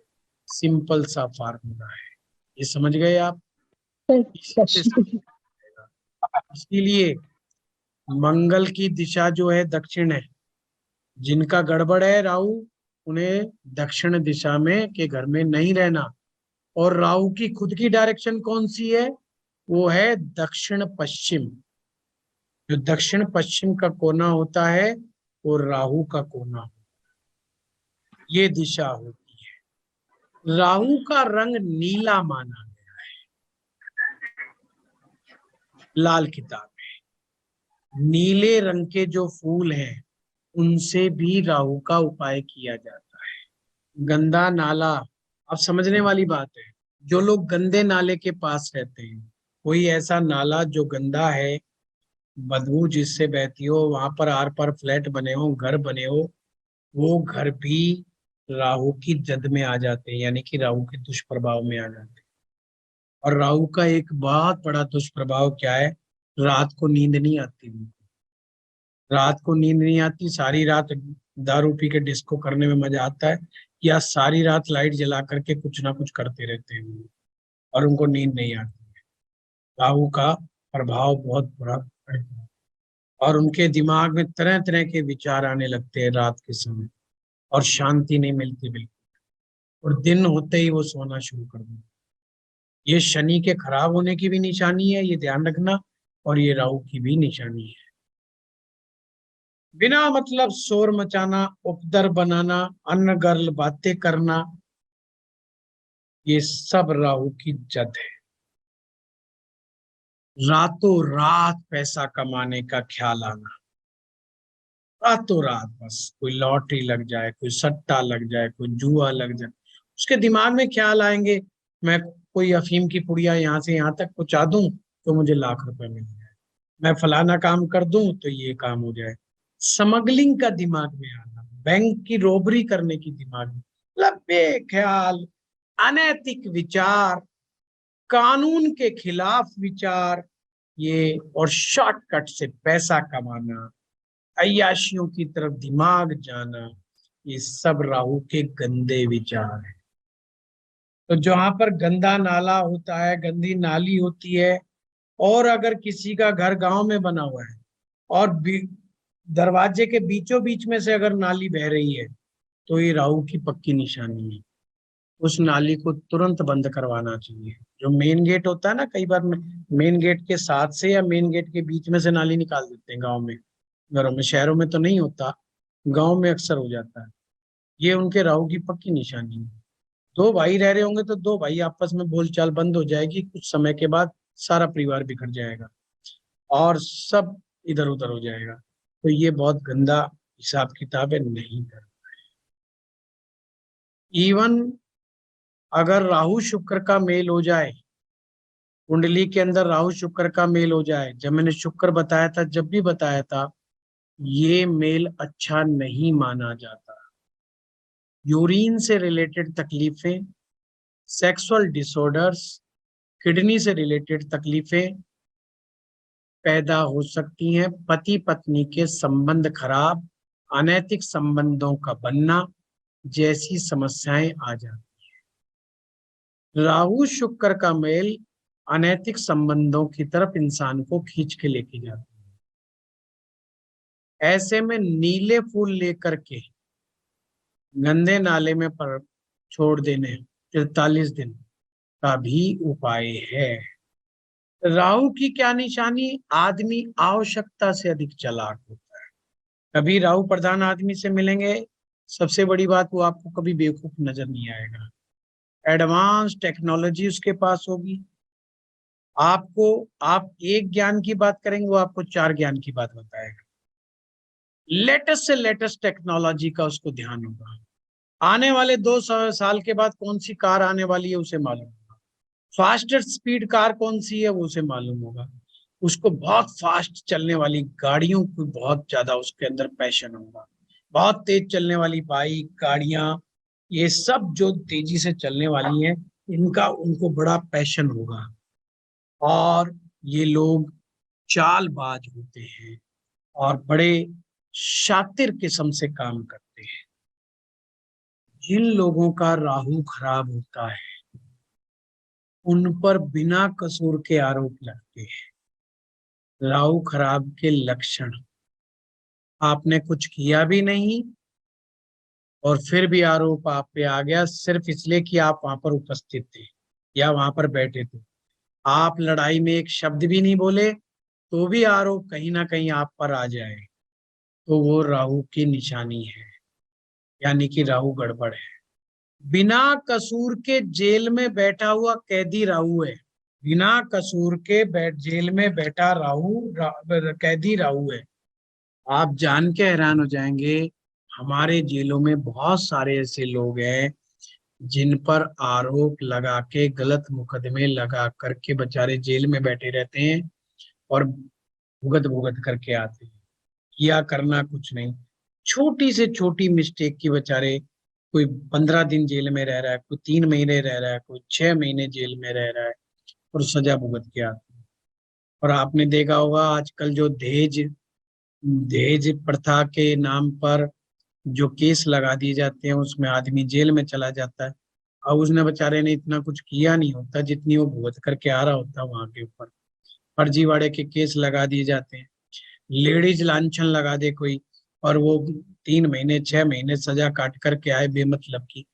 सिंपल सा फार्मूला है, ये समझ गए आप? सर इसी से प्रश्न समझ पूछिए। आएगा। इसीलिए मंगल की दिशा जो है दक्षिण है। जिनका गड़बड़ है राहु, उन्हें दक्षिण दिशा में के घर में नहीं रहना। और राहु की खुद की डायरेक्शन कौन सी है? वो है दक्षिण पश्चिम। जो दक्षिण पश्चिम का कोना होता है वो राहु का कोना होता है। ये दिशा होती है। राहु का रंग नीला माना गया लाल किताब में। नीले रंग के जो फूल हैं उनसे भी राहु का उपाय किया जाता है। गंदा नाला, अब समझने वाली बात है। जो लोग गंदे नाले के पास रहते हैं, कोई ऐसा नाला जो गंदा है, बदबू जिससे बहती हो, वहां पर आर पार फ्लैट बने हो, घर बने हो, वो घर भी राहु की जद में आ जाते हैं, यानी कि राहु के दुष्प्रभाव में आ जाते हैं। और राहु का एक बहुत बड़ा दुष्प्रभाव क्या है? रात को नींद नहीं आती। रात को नींद नहीं आती, सारी रात दारू पी के डिस्को करने में मजा आता है, या सारी रात लाइट जला करके कुछ ना कुछ करते रहते हैं और उनको नींद नहीं आती है। राहु का प्रभाव बहुत बुरा पड़ता है और उनके दिमाग में तरह तरह के विचार आने लगते हैं रात के समय, और शांति नहीं मिलती बिल्कुल। और दिन होते ही वो सोना शुरू कर देते। ये शनि के खराब होने की भी निशानी है, ये ध्यान रखना। और ये राहु की भी निशानी है। बिना मतलब शोर मचाना, उपद्रव बनाना, अन्न गर्ल बातें करना, ये सब राहु की जद है। रातों रात पैसा कमाने का ख्याल आना, रातों रात बस कोई लॉटरी लग जाए, कोई सट्टा लग जाए, कोई जुआ लग जाए, उसके दिमाग में ख्याल आएंगे मैं कोई अफीम की पुड़िया यहाँ से यहाँ तक पहुंचा दूं तो मुझे लाख रुपए मिल जाए, मैं फलाना काम कर दूं तो ये काम हो जाए। स्मगलिंग का दिमाग में आना, बैंक की रोबरी करने की दिमाग में, मतलब बेख्याल अनैतिक विचार, कानून के खिलाफ विचार, ये और शॉर्टकट से पैसा कमाना, अय्याशियों की तरफ दिमाग जाना, ये सब राहु के गंदे विचार है। तो जहां पर गंदा नाला होता है, गंदी नाली होती है, और अगर किसी का घर गांव में बना हुआ है और दरवाजे के बीचों बीच में से अगर नाली बह रही है तो ये राहु की पक्की निशानी है। उस नाली को तुरंत बंद करवाना चाहिए। जो मेन गेट होता है ना, कई बार मेन गेट के साथ से या मेन गेट के बीच में से नाली निकाल देते हैं गांव में, घरों में, शहरों में तो नहीं होता, गांव में अक्सर हो जाता है। ये उनके राहु की पक्की निशानी है। दो भाई रह रहे होंगे तो दो भाई आपस में बोलचाल बंद हो जाएगी, कुछ समय के बाद सारा परिवार बिखर जाएगा और सब इधर उधर हो जाएगा। तो ये बहुत गंदा हिसाब किताब है, नहीं कर। इवन अगर राहु शुक्र का मेल हो जाए, कुंडली के अंदर राहु शुक्र का मेल हो जाए, जब मैंने शुक्र बताया था, जब भी बताया था, ये मेल अच्छा नहीं माना जाता। यूरिन से रिलेटेड तकलीफें, सेक्सुअल डिसऑर्डर्स, किडनी से रिलेटेड तकलीफें पैदा हो सकती हैं, पति पत्नी के संबंध खराब, अनैतिक संबंधों का बनना जैसी समस्याएं आ जाती हैं। राहु शुक्र का मेल अनैतिक संबंधों की तरफ इंसान को खींच के लेके जाता है। ऐसे में नीले फूल लेकर के गंदे नाले में पर छोड़ देने 43 दिन का भी उपाय है। राहु की क्या निशानी? आदमी आवश्यकता से अधिक चालाक होता है। कभी राहु प्रधान आदमी से मिलेंगे, सबसे बड़ी बात, वो आपको कभी बेवकूफ नजर नहीं आएगा। एडवांस टेक्नोलॉजी उसके पास होगी। आपको, आप एक ज्ञान की बात करेंगे, वो आपको 4 ज्ञान की बात बताएगा। लेटेस्ट से लेटेस्ट टेक्नोलॉजी का उसको ध्यान होगा। आने वाले 2 साल के बाद कौन सी कार आने वाली है उसे मालूम होगा। फास्टेस्ट स्पीड कार कौन सी है वो उसे मालूम होगा। उसको बहुत फास्ट चलने वाली गाड़ियों को बहुत ज्यादा उसके अंदर पैशन होगा। बहुत तेज चलने वाली बाइक, गाड़ियां, ये सब जो तेजी से चलने वाली हैं, इनका उनको बड़ा पैशन होगा। और ये लोग चालबाज होते हैं और बड़े शातिर किस्म से काम करते हैं। जिन लोगों का राहु खराब होता है उन पर बिना कसूर के आरोप लगते हैं। राहु खराब के लक्षण, आपने कुछ किया भी नहीं और फिर भी आरोप आप पे आ गया, सिर्फ इसलिए कि आप वहां पर उपस्थित थे या वहां पर बैठे थे। आप लड़ाई में एक शब्द भी नहीं बोले तो भी आरोप कहीं ना कहीं आप पर आ जाए, तो वो राहु की निशानी है, यानी कि राहु गड़बड़ है। बिना कसूर के जेल में बैठा हुआ कैदी राहु है। बिना कसूर के जेल में बैठा कैदी राहु है। आप जान के हैरान हो जाएंगे, हमारे जेलों में बहुत सारे ऐसे लोग हैं जिन पर आरोप लगा के, गलत मुकदमे लगा करके बेचारे जेल में बैठे रहते हैं और भुगत भुगत करके आते हैं। किया करना कुछ नहीं, छोटी से छोटी मिस्टेक की बेचारे, कोई 15 दिन जेल में रह रहा है, कोई 3 महीने रह रहा है, कोई 6 महीने जेल में रह रहा है और सजा भुगत के आता है। और आपने देखा होगा आजकल जो दहेज दहेज प्रथा के नाम पर जो केस लगा दिए जाते हैं, उसमें आदमी जेल में चला जाता है और उसने बेचारे ने इतना कुछ किया नहीं होता जितनी वो भुगत करके आ रहा होता है। वहां के ऊपर फर्जीवाड़े के केस लगा दिए जाते हैं, लेडीज लांछन लगा दे कोई और वो 3 महीने 6 महीने सजा काट करके आए बेमतलब की।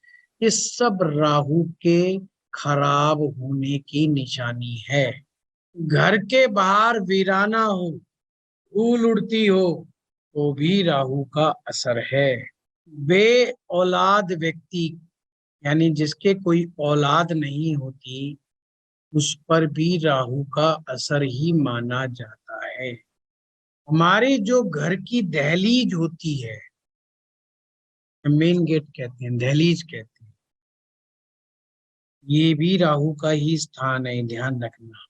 ये सब राहु के खराब होने की निशानी है। घर के बाहर वीराना हो, धूल उड़ती हो, तो भी राहु का असर है। बे औलाद व्यक्ति, यानी जिसके कोई औलाद नहीं होती, उस पर भी राहु का असर ही माना जाता है। हमारे जो घर की दहलीज होती है, मेन गेट कहते हैं, दहलीज कहते हैं, ये भी राहु का ही स्थान है, ध्यान रखना।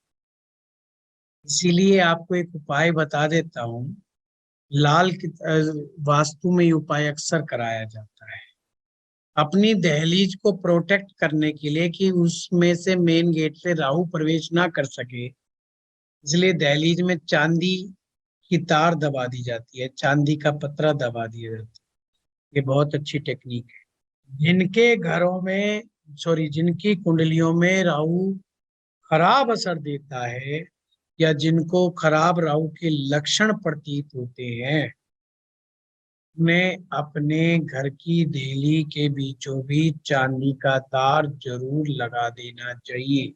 इसीलिए आपको एक उपाय बता देता हूँ। वास्तु में ये उपाय अक्सर कराया जाता है अपनी दहलीज को प्रोटेक्ट करने के लिए, कि उसमें से मेन गेट से राहु प्रवेश ना कर सके। इसलिए दहलीज में चांदी की तार दबा दी जाती है, चांदी का पतरा दबा दिया जाता है। ये बहुत अच्छी टेक्निक है। जिनके घरों में जिनकी कुंडलियों में राहु खराब असर देता है, या जिनको खराब राहु के लक्षण प्रतीत होते हैं, उन्हें अपने घर की देहली के बीचों बीच चांदी का तार जरूर लगा देना चाहिए।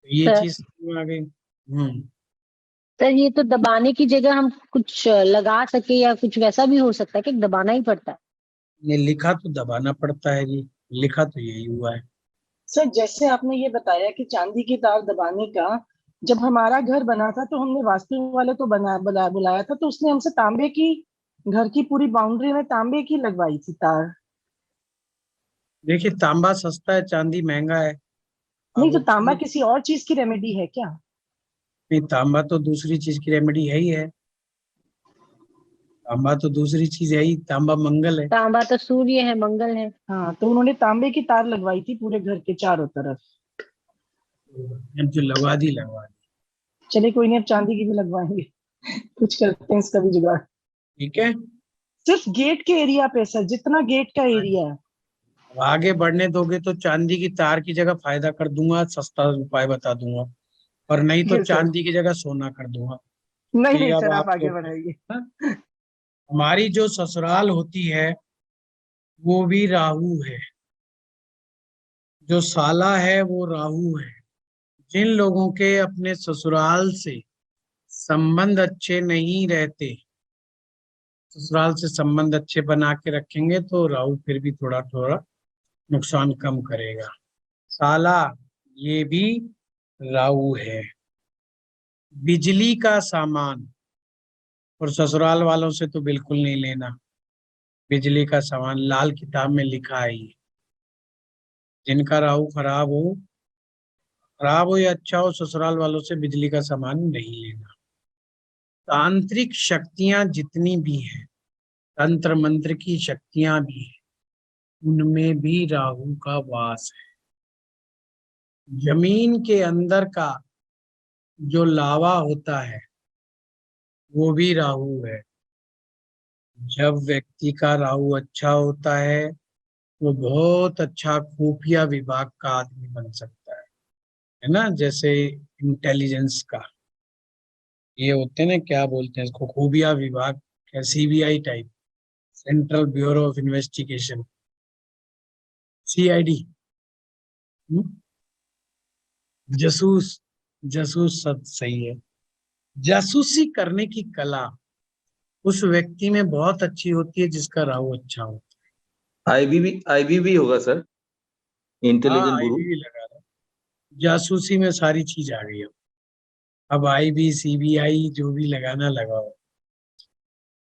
ये सर चीज समझ में आ गई। सर ये तो दबाने की जगह हम कुछ लगा सके या कुछ वैसा भी हो सकता है कि दबाना ही पड़ता है? ये लिखा तो दबाना पड़ता है जी, लिखा तो यही हुआ है। सर जैसे आपने ये बताया कि चांदी की तार दबाने का, जब हमारा घर बना था तो हमने वास्तु वाले को बुलाया था, तो उसने हमसे तांबे की, घर की पूरी बाउंड्री में तांबे की लगवाई थी तार। देखिए, तांबा सस्ता है, चांदी महंगा है। नहीं, अब तो तांबा उसमें किसी और चीज की रेमेडी है क्या? नहीं, तांबा तो दूसरी चीज की रेमेडी है ही है। तांबा तो दूसरी चीज है ही, तांबा मंगल है। तांबा तो सूर्य है, मंगल है। हाँ, तो उन्होंने तांबे की तार लगवाई थी पूरे घर के चारों तरफ। अब जो लगवा दी। चलिए कोई नहीं, अब चांदी की भी लगवाएंगे। कुछ करते हैं इसका भी जुगाड़। ठीक है। सिर्फ गेट के एरिया पे सर, जितना गेट का एरिया है। अब आगे बढ़ने दोगे तो चांदी की तार की जगह फायदा कर दूंगा, सस्ता उपाय बता दूंगा, और नहीं तो ठीक है सर। चांदी की जगह सोना कर दूंगा। नहीं ठीक नहीं है, अब सर, आप आपके आगे ऊपर। बढ़ाइए। हाँ? हमारी जो ससुराल होती है वो भी राहु है, जो साला है वो राहु है। जिन लोगों के अपने ससुराल से संबंध अच्छे नहीं रहते, ससुराल से संबंध अच्छे बना के रखेंगे तो राहु फिर भी थोड़ा थोड़ा नुकसान कम करेगा। साला ये भी राहु है। बिजली का सामान, और ससुराल वालों से तो बिल्कुल नहीं लेना। बिजली का सामान लाल किताब में लिखा है ये। जिनका राहु खराब हो या अच्छा हो, ससुराल वालों से बिजली का सामान नहीं लेना। तांत्रिक शक्तियां जितनी भी हैं, तंत्र मंत्र की शक्तियां भी हैं, उनमें भी राहु का वास है। जमीन के अंदर का जो लावा होता है वो भी राहु है। जब व्यक्ति का राहु अच्छा होता है, वो बहुत अच्छा खुफिया विभाग का आदमी बन सकता है ना। जैसे इंटेलिजेंस का ये होते हैं ना, क्या बोलते हैं इसको, खुफिया विभाग, क्या CBI type, central bureau of investigation, CID. जासूस, जासूस शब्द सही है। जासूसी करने की कला उस व्यक्ति में बहुत अच्छी होती है जिसका राहु अच्छा हो। आईबी भी होगा सर, हाँ, इंटेलिजेंट गुरु। आईबी भी लगा रहा। जासूसी में सारी चीज आ गई। अब आईबी सीबीआई जो भी लगाना लगाओ।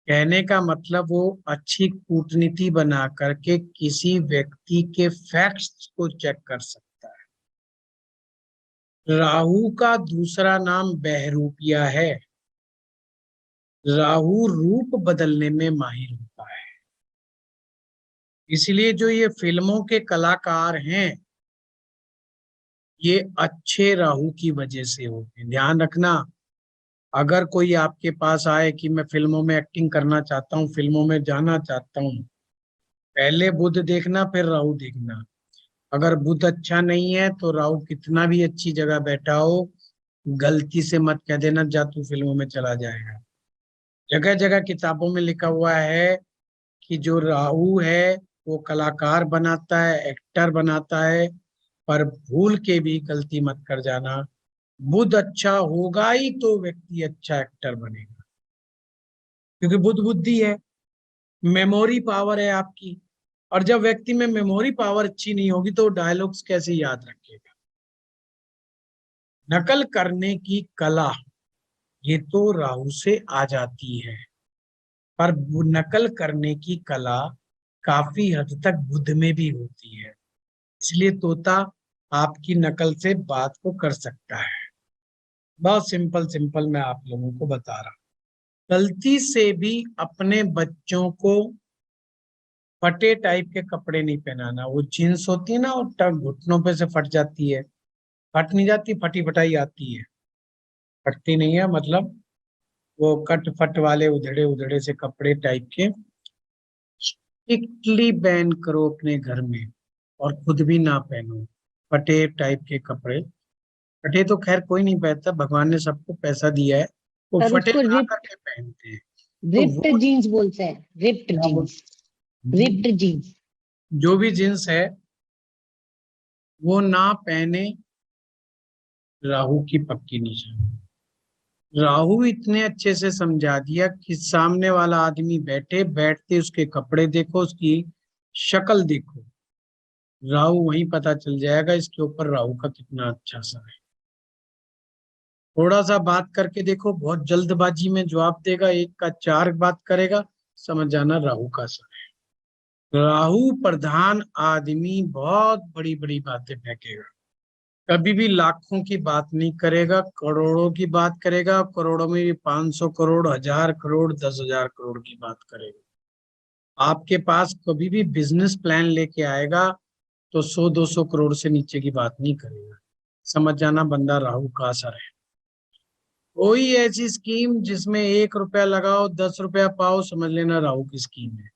कहने का मतलब वो अच्छी कूटनीति बना करके किसी व्यक्ति के फैक्ट्स को चेक कर सकता है। राहु का दूसरा नाम बहरूपिया है। राहु रूप बदलने में माहिर होता है। इसलिए जो ये फिल्मों के कलाकार हैं, ये अच्छे राहु की वजह से होते हैं। ध्यान रखना, अगर कोई आपके पास आए कि मैं फिल्मों में एक्टिंग करना चाहता हूँ, फिल्मों में जाना चाहता हूँ, पहले बुध देखना फिर राहु देखना। अगर बुध अच्छा नहीं है तो राहु कितना भी अच्छी जगह बैठा हो, गलती से मत कह देना जा तू फिल्मों में चला जाएगा। जगह जगह किताबों में लिखा हुआ है कि जो राहु है वो कलाकार बनाता है, एक्टर बनाता है। पर भूल के भी गलती मत कर जाना, बुध अच्छा होगा ही तो व्यक्ति अच्छा एक्टर बनेगा, क्योंकि बुध बुद्धि है। मेमोरी पावर है आपकी, और जब व्यक्ति में मेमोरी पावर अच्छी नहीं होगी तो डायलॉग्स कैसे याद रखेगा। नकल करने की कला ये तो राहु से आ जाती है, पर वो नकल करने की कला काफी हद तक बुध में भी होती है, इसलिए तोता आपकी नकल से बात को कर सकता है। बहुत सिंपल सिंपल मैं आप लोगों को बता रहा हूं। गलती से भी अपने बच्चों को फटे टाइप के कपड़े नहीं पहनाना। वो जींस होती है ना, वो टक घुटनों पे से फट जाती है, फट नहीं जाती, फटी फटाई आती है, फटती नहीं है, मतलब वो कट फट वाले उधड़े उधड़े से कपड़े टाइप के स्ट्रिक्टली बैन करो अपने घर में, और खुद भी ना पहनो फटे टाइप के कपड़े। फटे तो खैर कोई नहीं पहनता, भगवान ने सबको पैसा दिया है, वो सर फटे उसको ला करके पहनते हैं। तो रिप्ड वो जीन्स बोलते हैं, रिप्ड क्या जीन्स, रिप्ड जीन्स। जो भी जींस है वो ना पहने, राहु की पक्की निशानी। राहु इतने अच्छे से समझा दिया कि सामने वाला आदमी बैठते उसके कपड़े देखो, उसकी शक्ल देखो, राहु वहीं पता चल जाएगा इसके ऊपर राहु का कितना अच्छा असर है। थोड़ा सा बात करके देखो, बहुत जल्दबाजी में जवाब देगा, एक का चार बात करेगा, समझ जाना राहु का असर है। राहु प्रधान आदमी बहुत बड़ी बड़ी बातें फेंकेगा, कभी भी लाखों की बात नहीं करेगा, करोड़ों की बात करेगा, करोड़ों में भी 500 करोड़, 1000 करोड़, 10,000 करोड़ की बात करेगा। आपके पास कभी भी बिजनेस प्लान लेके आएगा तो 100-200 करोड़ से नीचे की बात नहीं करेगा, समझ जाना बंदा राहु का असर है। कोई ऐसी स्कीम जिसमें 1 रुपया लगाओ 10 रुपया पाओ, समझ लेना राहु की स्कीम है।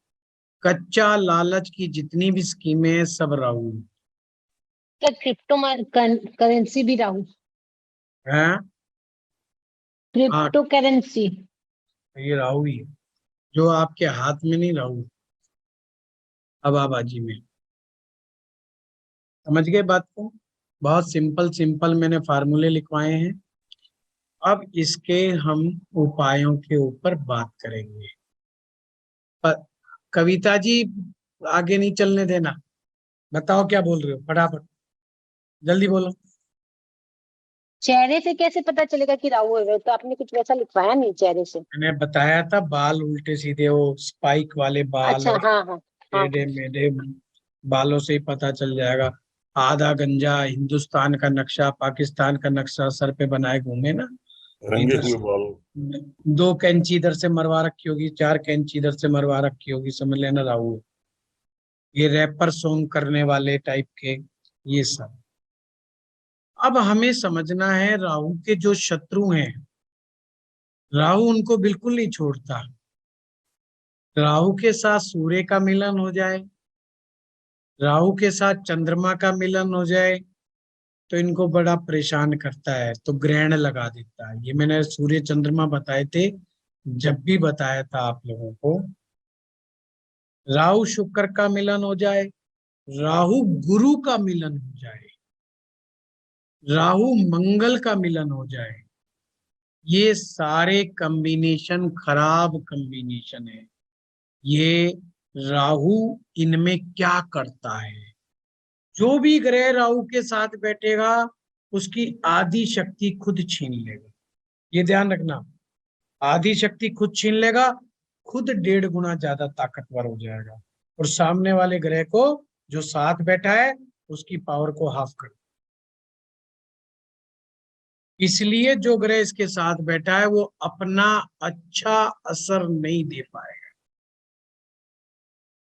कच्चा लालच की जितनी भी स्कीमें हैं सब राहु सर क्रिप्टो करेंसी भी राहु, है। हाँ, क्रिप्टो करेंसी। ये राहु ही है। जो आपके हाथ में नहीं, राहु हवाबाजी में। समझ गए बात को? बहुत सिंपल सिंपल मैंने फार्मूले लिखवाए हैं। अब इसके हम उपायों के ऊपर बात करेंगे। कविता जी आगे नहीं चलने देना, बताओ क्या बोल रहे हो, फटाफट जल्दी बोलो। चेहरे से कैसे पता चलेगा कि राहु है? तो आपने कुछ वैसा लिखवाया नहीं चेहरे से। मैंने बताया था, बाल उल्टे सीधे, वो स्पाइक वाले बाल अच्छा और हाँ हाँ हाँ। टेढ़े मेढ़े बालों से ही पता चल जाएगा। आधा गंजा हिंदुस्तान का नक्शा, पाकिस्तान का नक्शा सर पे बनाए घूमे ना, रंगे इधर हुए से बाल। 2 कैंची इधर से मरवा रखी होगी, 4 कैंची इधर से मरवा रखी होगी, समझ लेना राहु है। ये रैपर सॉन्ग करने वाले टाइप के, ये सब। अब हमें समझना है राहु के जो शत्रु हैं, राहु उनको बिल्कुल नहीं छोड़ता। राहु के साथ सूर्य का मिलन हो जाए, राहु के साथ चंद्रमा का मिलन हो जाए तो इनको बड़ा परेशान करता है, तो ग्रहण लगा देता है। ये मैंने सूर्य चंद्रमा बताए थे, जब भी बताया था आप लोगों को। राहु शुक्र का मिलन हो जाए, राहु गुरु का मिलन हो जाए, राहु मंगल का मिलन हो जाए, ये सारे कॉम्बिनेशन खराब कॉम्बिनेशन है। ये राहु इनमें क्या करता है, जो भी ग्रह राहु के साथ बैठेगा उसकी आदि शक्ति खुद छीन लेगा। ये ध्यान रखना, आदि शक्ति खुद छीन लेगा, खुद 1.5 गुना ज्यादा ताकतवर हो जाएगा, और सामने वाले ग्रह को जो साथ बैठा है उसकी पावर को हाफ कर। इसलिए जो ग्रह इसके साथ बैठा है वो अपना अच्छा असर नहीं दे पाएगा।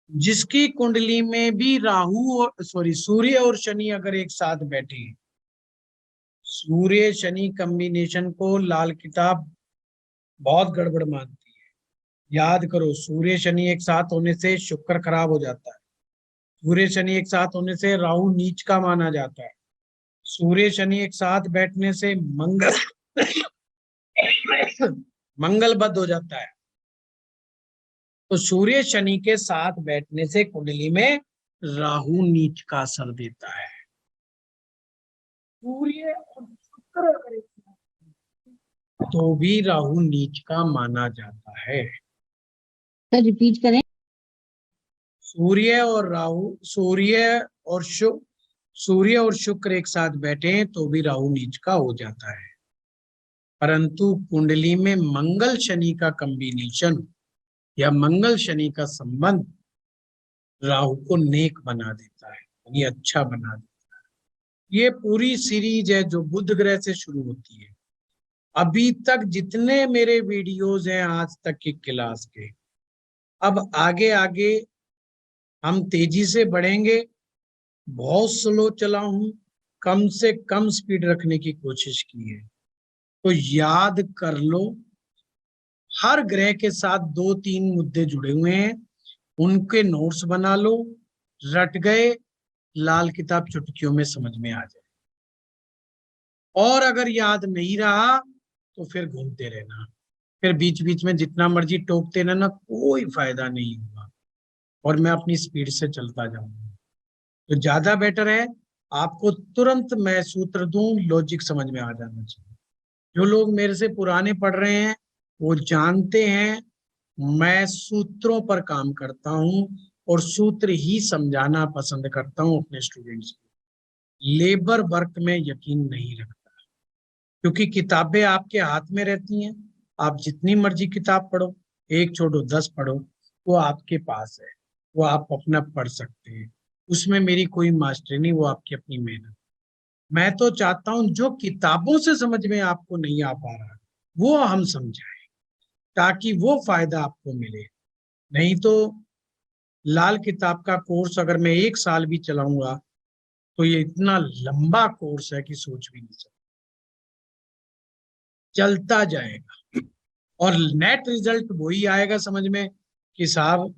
जिसकी कुंडली में भी राहु और सूर्य और शनि अगर एक साथ बैठे, सूर्य शनि कॉम्बिनेशन को लाल किताब बहुत गड़बड़ मानती है। याद करो, सूर्य शनि एक साथ होने से शुक्र खराब हो जाता है, सूर्य शनि एक साथ होने से राहु नीच का माना जाता है, सूर्य शनि एक साथ बैठने से मंगल मंगल बद हो जाता है। तो सूर्य शनि के साथ बैठने से कुंडली में राहु नीच का असर देता है। सूर्य और शुक्र अगर एक साथ तो भी राहु नीच का माना जाता है। सर रिपीट करें। सूर्य और राहु, सूर्य और शुक्र एक साथ बैठे हैं तो भी राहु नीच का हो जाता है। परंतु कुंडली में मंगल शनि का कॉम्बिनेशन या मंगल शनि का संबंध राहु को नेक बना देता है, यानी अच्छा बना देता है। ये पूरी सीरीज है जो बुध ग्रह से शुरू होती है। अभी तक जितने मेरे वीडियोस हैं आज तक की क्लास के, अब आगे आगे हम तेजी से बढ़ेंगे। बहुत स्लो चला हूं, कम से कम स्पीड रखने की कोशिश की है। तो याद कर लो, हर ग्रह के साथ 2-3 मुद्दे जुड़े हुए हैं, उनके नोट्स बना लो, रट गए, लाल किताब चुटकियों में समझ में आ जाए। और अगर याद नहीं रहा तो फिर घूमते रहना, फिर बीच बीच में जितना मर्जी टोकते रहना, कोई फायदा नहीं होगा और मैं अपनी स्पीड से चलता जाऊंगा। तो ज्यादा बेटर है आपको तुरंत मैं सूत्र दूं, लॉजिक समझ में आ जाना चाहिए। जो लोग मेरे से पुराने पढ़ रहे हैं वो जानते हैं मैं सूत्रों पर काम करता हूं और सूत्र ही समझाना पसंद करता हूं अपने स्टूडेंट्स को। लेबर वर्क में यकीन नहीं रखता, क्योंकि किताबें आपके हाथ में रहती हैं। आप जितनी मर्जी किताब पढ़ो, 1 छोड़ो 10 पढ़ो, वो आपके पास है, वो आप अपना पढ़ सकते हैं। उसमें मेरी कोई मास्टरी नहीं, वो आपकी अपनी मेहनत। मैं तो चाहता हूं जो किताबों से समझ में आपको नहीं आ पा रहा वो हम समझाएं, ताकि वो फायदा आपको मिले। नहीं तो लाल किताब का कोर्स अगर मैं 1 साल भी चलाऊंगा तो ये इतना लंबा कोर्स है कि सोच भी नहीं सकते, चलता जाएगा और नेट रिजल्ट वही आएगा समझ में कि साहब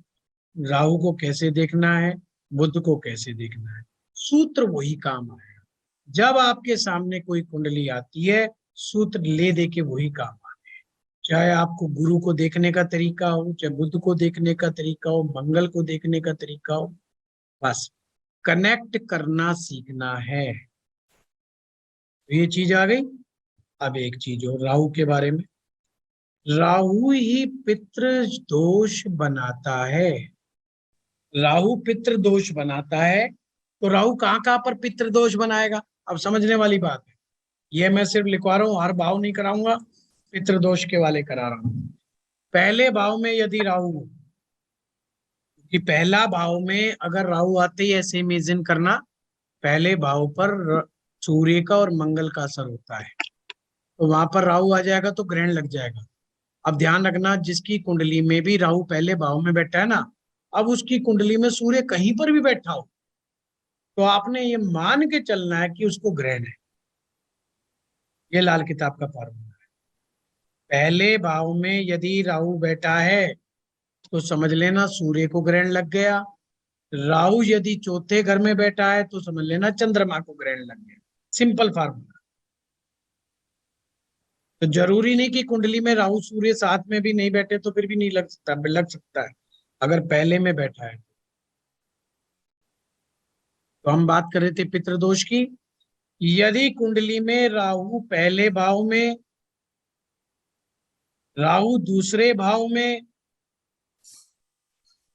राहु को कैसे देखना है, बुध को कैसे देखना है, सूत्र वही काम आएगा। जब आपके सामने कोई कुंडली आती है, सूत्र ले दे के वही काम आते हैं। चाहे आपको गुरु को देखने का तरीका हो, चाहे बुध को देखने का तरीका हो, मंगल को देखने का तरीका हो, बस कनेक्ट करना सीखना है। तो ये चीज आ गई। अब एक चीज और राहु के बारे में, राहु ही पितृ दोष बनाता है। राहु पितृ दोष बनाता है, तो राहु कहाँ कहाँ पर पितृ दोष बनाएगा, अब समझने वाली बात है। ये मैं सिर्फ लिखवा रहा हूँ, हर भाव नहीं कराऊंगा, पितृ दोष के वाले करा रहा हूँ। पहले भाव में यदि राहु, कि पहला भाव में अगर राहु आते ही ऐसे इमेजिन करना, पहले भाव पर सूर्य का और मंगल का असर होता है, तो वहां पर राहु आ जाएगा तो ग्रहण लग जाएगा। अब ध्यान रखना, जिसकी कुंडली में भी राहु पहले भाव में बैठा है ना, अब उसकी कुंडली में सूर्य कहीं पर भी बैठा हो तो आपने ये मान के चलना है कि उसको ग्रहण है। ये लाल किताब का फॉर्मूला है। पहले भाव में यदि राहु बैठा है तो समझ लेना सूर्य को ग्रहण लग गया। राहु यदि चौथे घर में बैठा है तो समझ लेना चंद्रमा को ग्रहण लग गया। Simple formula. तो जरूरी नहीं कि कुंडली में राहु सूर्य साथ में भी नहीं बैठे तो फिर भी नहीं लग सकता है अगर पहले में बैठा है। तो हम बात कर रहे थे पितृदोष की। यदि कुंडली में राहु पहले भाव में, राहु दूसरे भाव में,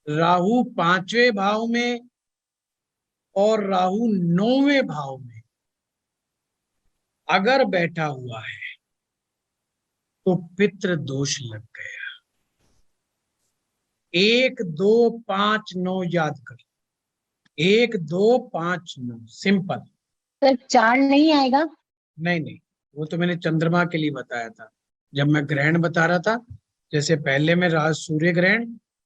राहु 5वें भाव में और राहु 9वें भाव में अगर बैठा हुआ है तो पितृ दोष लग गया। 1 2 5 9 याद कर, 1 2 5 9 सिंपल। सर 4 नहीं आएगा? नहीं, वो तो मैंने चंद्रमा के लिए बताया था जब मैं ग्रहण बता रहा था। जैसे पहले में सूर्य ग्रहण,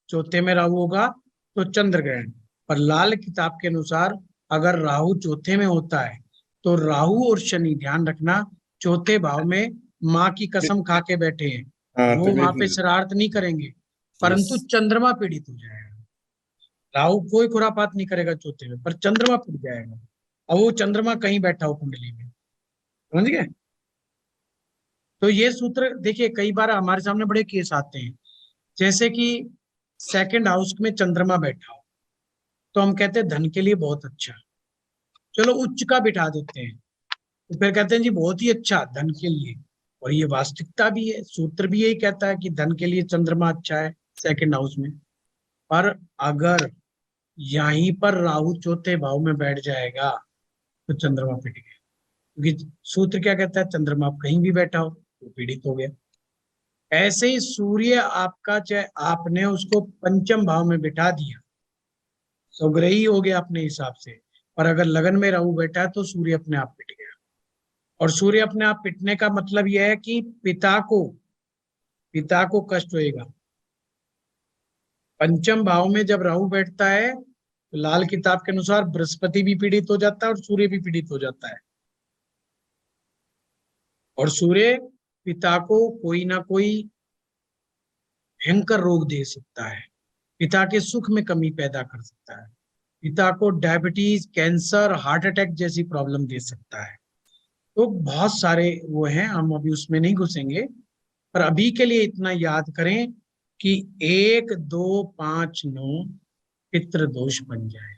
चौथे में राहु होगा तो चंद्र ग्रहण। पर लाल किताब के अनुसार अगर राहु चौथे में होता है तो राहु और शनि, ध्यान रखना, चौथे भाव में माँ की कसम खा के बैठे हैं, वो वहां पे शरारत नहीं करेंगे, परंतु चंद्रमा पीड़ित हो जाएगा। राहु कोई खुरापात नहीं करेगा चौथे में, पर चंद्रमा पीड़ जाएगा। अब वो चंद्रमा कहीं बैठा हो कुंडली में, समझ गए। तो ये सूत्र देखिए, कई बार हमारे सामने बड़े केस आते हैं, जैसे कि 2nd हाउस में चंद्रमा बैठा हो तो हम कहते हैं धन के लिए बहुत अच्छा, चलो उच्च का बिठा देते हैं, तो फिर कहते हैं जी बहुत ही अच्छा धन के लिए। और ये वास्तविकता भी है, सूत्र भी यही कहता है कि धन के लिए चंद्रमा अच्छा है 2nd हाउस में। पर अगर यहीं पर राहु चौथे भाव में बैठ जाएगा तो चंद्रमा पिट गया, क्योंकि सूत्र क्या कहता है, चंद्रमा कहीं भी बैठा हो तो पीड़ित हो गया। ऐसे ही सूर्य आपका, चाहे आपने उसको पंचम भाव में बिठा दिया, स्वग्रही हो गया अपने हिसाब से, पर अगर लगन में राहु बैठा है तो सूर्य अपने आप पिट गया। और सूर्य अपने आप पिटने का मतलब यह है कि पिता को कष्ट होएगा। पंचम भाव में जब राहु बैठता है तो लाल किताब के अनुसार बृहस्पति भी पीड़ित हो जाता है और सूर्य भी पीड़ित हो जाता है। और सूर्य पिता को कोई ना कोई भयंकर रोग दे सकता है, पिता के सुख में कमी पैदा कर सकता है, पिता को डायबिटीज, कैंसर, हार्ट अटैक जैसी प्रॉब्लम दे सकता है। तो बहुत सारे वो हैं, हम अभी उसमें नहीं घुसेंगे, पर अभी के लिए इतना याद करें कि 1, 2, 5, 9 पितृ दोष बन जाए।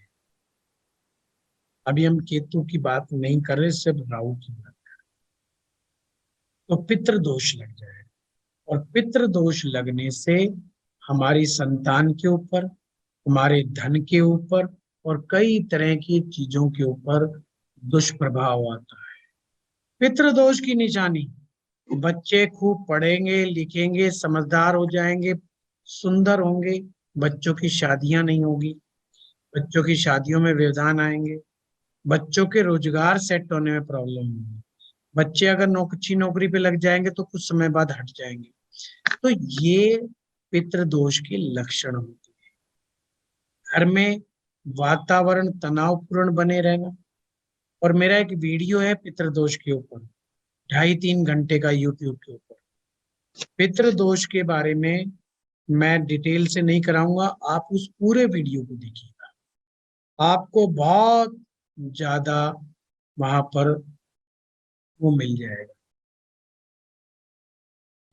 अभी हम केतु की बात नहीं कर रहे, सिर्फ राहु की बात कर रहे। तो पितृ दोष लग जाए, और पितृ दोष लगने से हमारी संतान के ऊपर, हमारे धन के ऊपर और कई तरह की चीजों के ऊपर दुष्प्रभाव आता है। पितृदोष की निशानी, बच्चे खूब पढ़ेंगे, लिखेंगे, समझदार हो जाएंगे, सुंदर होंगे, बच्चों की शादियां नहीं होगी, बच्चों की शादियों में व्यवधान आएंगे, बच्चों के रोजगार सेट होने में प्रॉब्लम होगी, बच्चे अगर अच्छी नौकरी पे लग जाएंगे तो कुछ समय बाद हट जाएंगे। तो ये पितृदोष के लक्षण होते हैं। घर में वातावरण तनावपूर्ण बने रहना, और मेरा एक वीडियो है पितृदोष के ऊपर, 2.5-3 घंटे का यूट्यूब के ऊपर। पितृदोष के बारे में मैं डिटेल से नहीं कराऊंगा, आप उस पूरे वीडियो को देखिएगा, आपको बहुत ज्यादा वहां पर वो मिल जाएगा।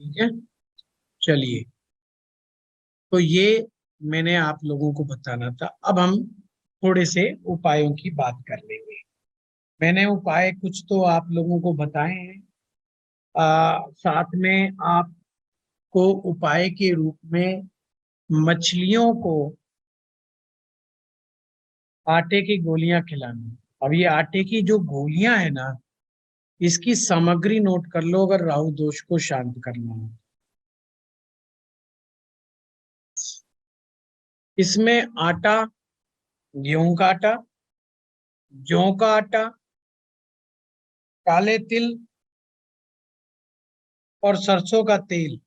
ठीक है, चलिए, तो ये मैंने आप लोगों को बताना था। अब हम थोड़े से उपायों की बात कर लेंगे। मैंने उपाय कुछ तो आप लोगों को बताए हैं, साथ में आपको उपाय के रूप में मछलियों को आटे की गोलियां खिलानी। अब ये आटे की जो गोलियां है ना, इसकी सामग्री नोट कर लो अगर राहु दोष को शांत करना हो। इसमें आटा, गेहूं का आटा, जौ का आटा, काले तिल और सरसों का तेल,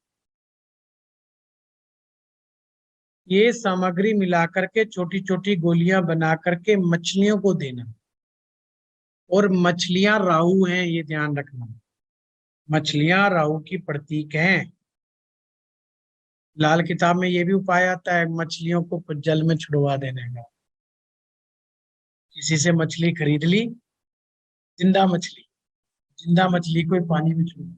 ये सामग्री मिलाकर के छोटी छोटी गोलियां बना करके मछलियों को देना। और मछलियां राहु हैं, ये ध्यान रखना, मछलियां राहु की प्रतीक हैं। लाल किताब में ये भी उपाय आता है मछलियों को जल में छुड़वा देने का। किसी से मछली खरीद ली, जिंदा मछली को पानी में छुड़वा,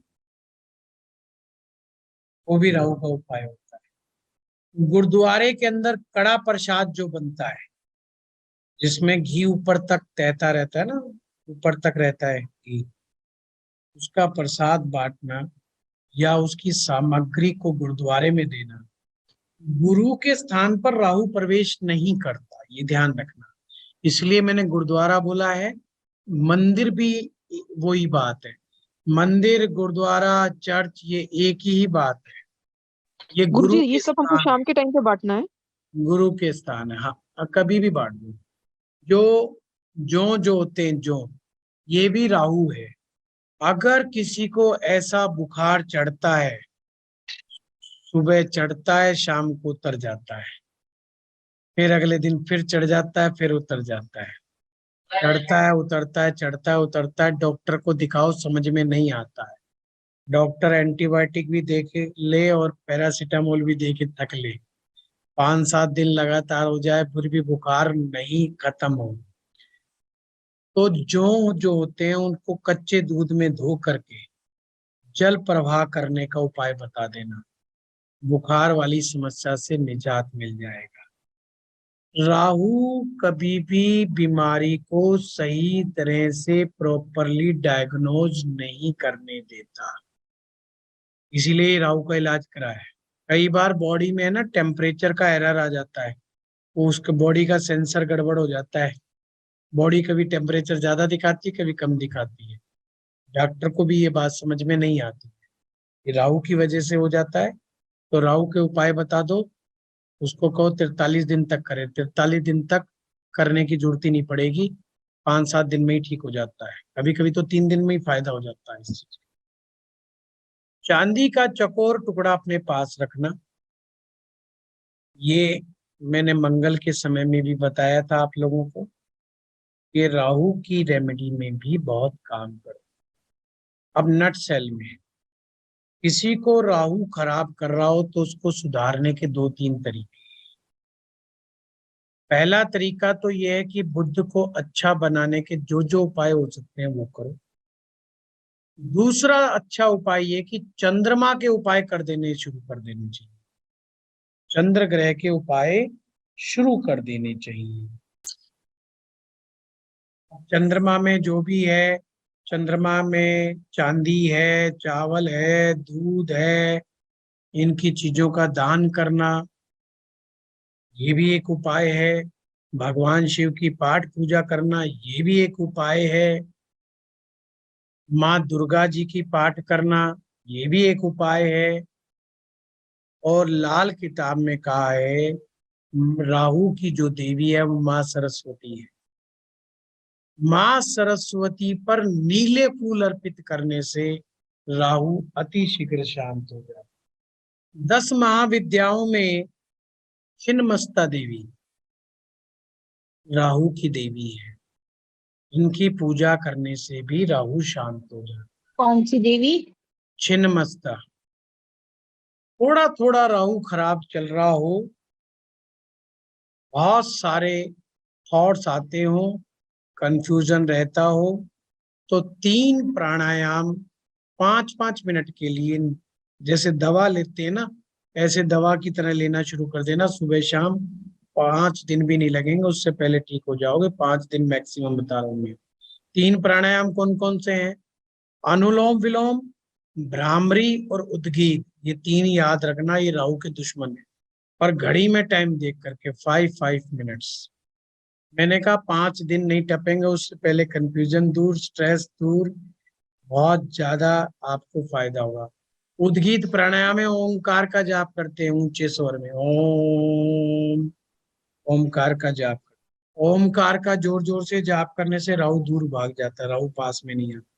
वो भी राहु का उपाय होता है। गुरुद्वारे के अंदर कड़ा प्रसाद जो बनता है, जिसमें घी ऊपर तक तैरता रहता है ना, ऊपर तक रहता है घी, उसका प्रसाद बांटना या उसकी सामग्री को गुरुद्वारे में देना, गुरु के स्थान पर राहु प्रवेश नहीं करता, ये ध्यान रखना। इसलिए मैंने गुरुद्वारा बोला है, मंदिर भी वही बात है। मंदिर, गुरुद्वारा, चर्च, ये एक ही बात है। ये गुरु जी, गुरु ये के सब हमको स्थान शाम है, के टाइम पे बांटना है? गुरु के स्थान है। हाँ, कभी भी बांट दो। जो होते हैं, जो ये भी राहु है। अगर किसी को ऐसा बुखार चढ़ता है, सुबह चढ़ता है, शाम को उतर जाता है, फिर अगले दिन फिर चढ़ जाता है, फिर उतर जाता है, चढ़ता है उतरता है, चढ़ता है उतरता है, डॉक्टर को दिखाओ, समझ में नहीं आता है। डॉक्टर एंटीबायोटिक भी दे के ले और पैरासीटामोल भी दे के थक ले, 5-7 दिन लगातार हो जाए, फिर भी बुखार नहीं खत्म हो, तो जो होते हैं उनको कच्चे दूध में धो करके जल प्रवाह करने का उपाय बता देना, बुखार वाली समस्या से निजात मिल जाएगा। राहु कभी भी बीमारी को सही तरह से प्रॉपरली डायग्नोज नहीं करने देता, इसीलिए राहु का इलाज करा है। कई बार बॉडी में ना टेम्परेचर का एरर आ जाता है, वो उसके बॉडी का सेंसर गड़बड़ हो जाता है। बॉडी कभी टेम्परेचर ज्यादा दिखाती है, कभी कम दिखाती है। डॉक्टर को भी ये बात समझ में नहीं आती कि राहु की वजह से हो जाता है। तो राहु के उपाय बता दो, उसको कहो 43 दिन तक करे। 43 दिन तक करने की जरूरत ही नहीं पड़ेगी, 5-7 दिन में ही ठीक हो जाता है। कभी कभी तो 3 दिन में ही फायदा हो जाता है इस चीज का। चांदी का चकोर टुकड़ा अपने पास रखना, ये मैंने मंगल के समय में भी बताया था आप लोगों को। ये राहु की रेमेडी में भी बहुत काम करे। अब नट सेल में किसी को राहु खराब कर रहा हो तो उसको सुधारने के 2-3 तरीके। पहला तरीका तो यह है कि बुध को अच्छा बनाने के जो जो उपाय हो सकते हैं वो करो। दूसरा अच्छा उपाय ये कि चंद्रमा के उपाय कर देने शुरू कर देने चाहिए। चंद्र ग्रह के उपाय शुरू कर देने चाहिए। चंद्रमा में जो भी है, चंद्रमा में चांदी है, चावल है, दूध है, इनकी चीजों का दान करना, ये भी एक उपाय है। भगवान शिव की पाठ पूजा करना, ये भी एक उपाय है। माँ दुर्गा जी की पाठ करना, ये भी एक उपाय है। और लाल किताब में कहा है राहु की जो देवी है वो माँ सरस्वती है। माँ सरस्वती पर नीले फूल अर्पित करने से राहु अति शीघ्र शांत हो जाता है। 10 महाविद्याओं में छिन्नमस्ता देवी राहु की देवी है। इनकी पूजा करने से भी राहु शांत हो जाता है। कौन सी देवी? छिन्नमस्ता। थोड़ा थोड़ा राहु खराब चल रहा हो, बहुत सारे थॉट्स आते हो, कंफ्यूजन रहता हो, तो 3 प्राणायाम 5-5 मिनट के लिए, जैसे दवा लेते हैं ना, ऐसे दवा की तरह लेना शुरू कर देना सुबह शाम। 5 दिन भी नहीं लगेंगे, उससे पहले ठीक हो जाओगे। 5 दिन मैक्सिमम बता रहा हूँ मैं। 3 प्राणायाम कौन कौन से हैं? अनुलोम विलोम, भ्रामरी और उद्गीत। ये 3 याद रखना, ये राहु के दुश्मन है। पर घड़ी में टाइम देख करके 5-5 मिनट्स। मैंने कहा 5 दिन नहीं टपेंगे, उससे पहले कंफ्यूजन दूर, स्ट्रेस दूर, बहुत ज्यादा आपको फायदा होगा। उद्गीत प्राणायाम में ओंकार का जाप करते हैं ऊंचे स्वर में, ओम। ओमकार का जाप, ओमकार का जोर जोर से जाप करने से राहु दूर भाग जाता है, राहु पास में नहीं आता।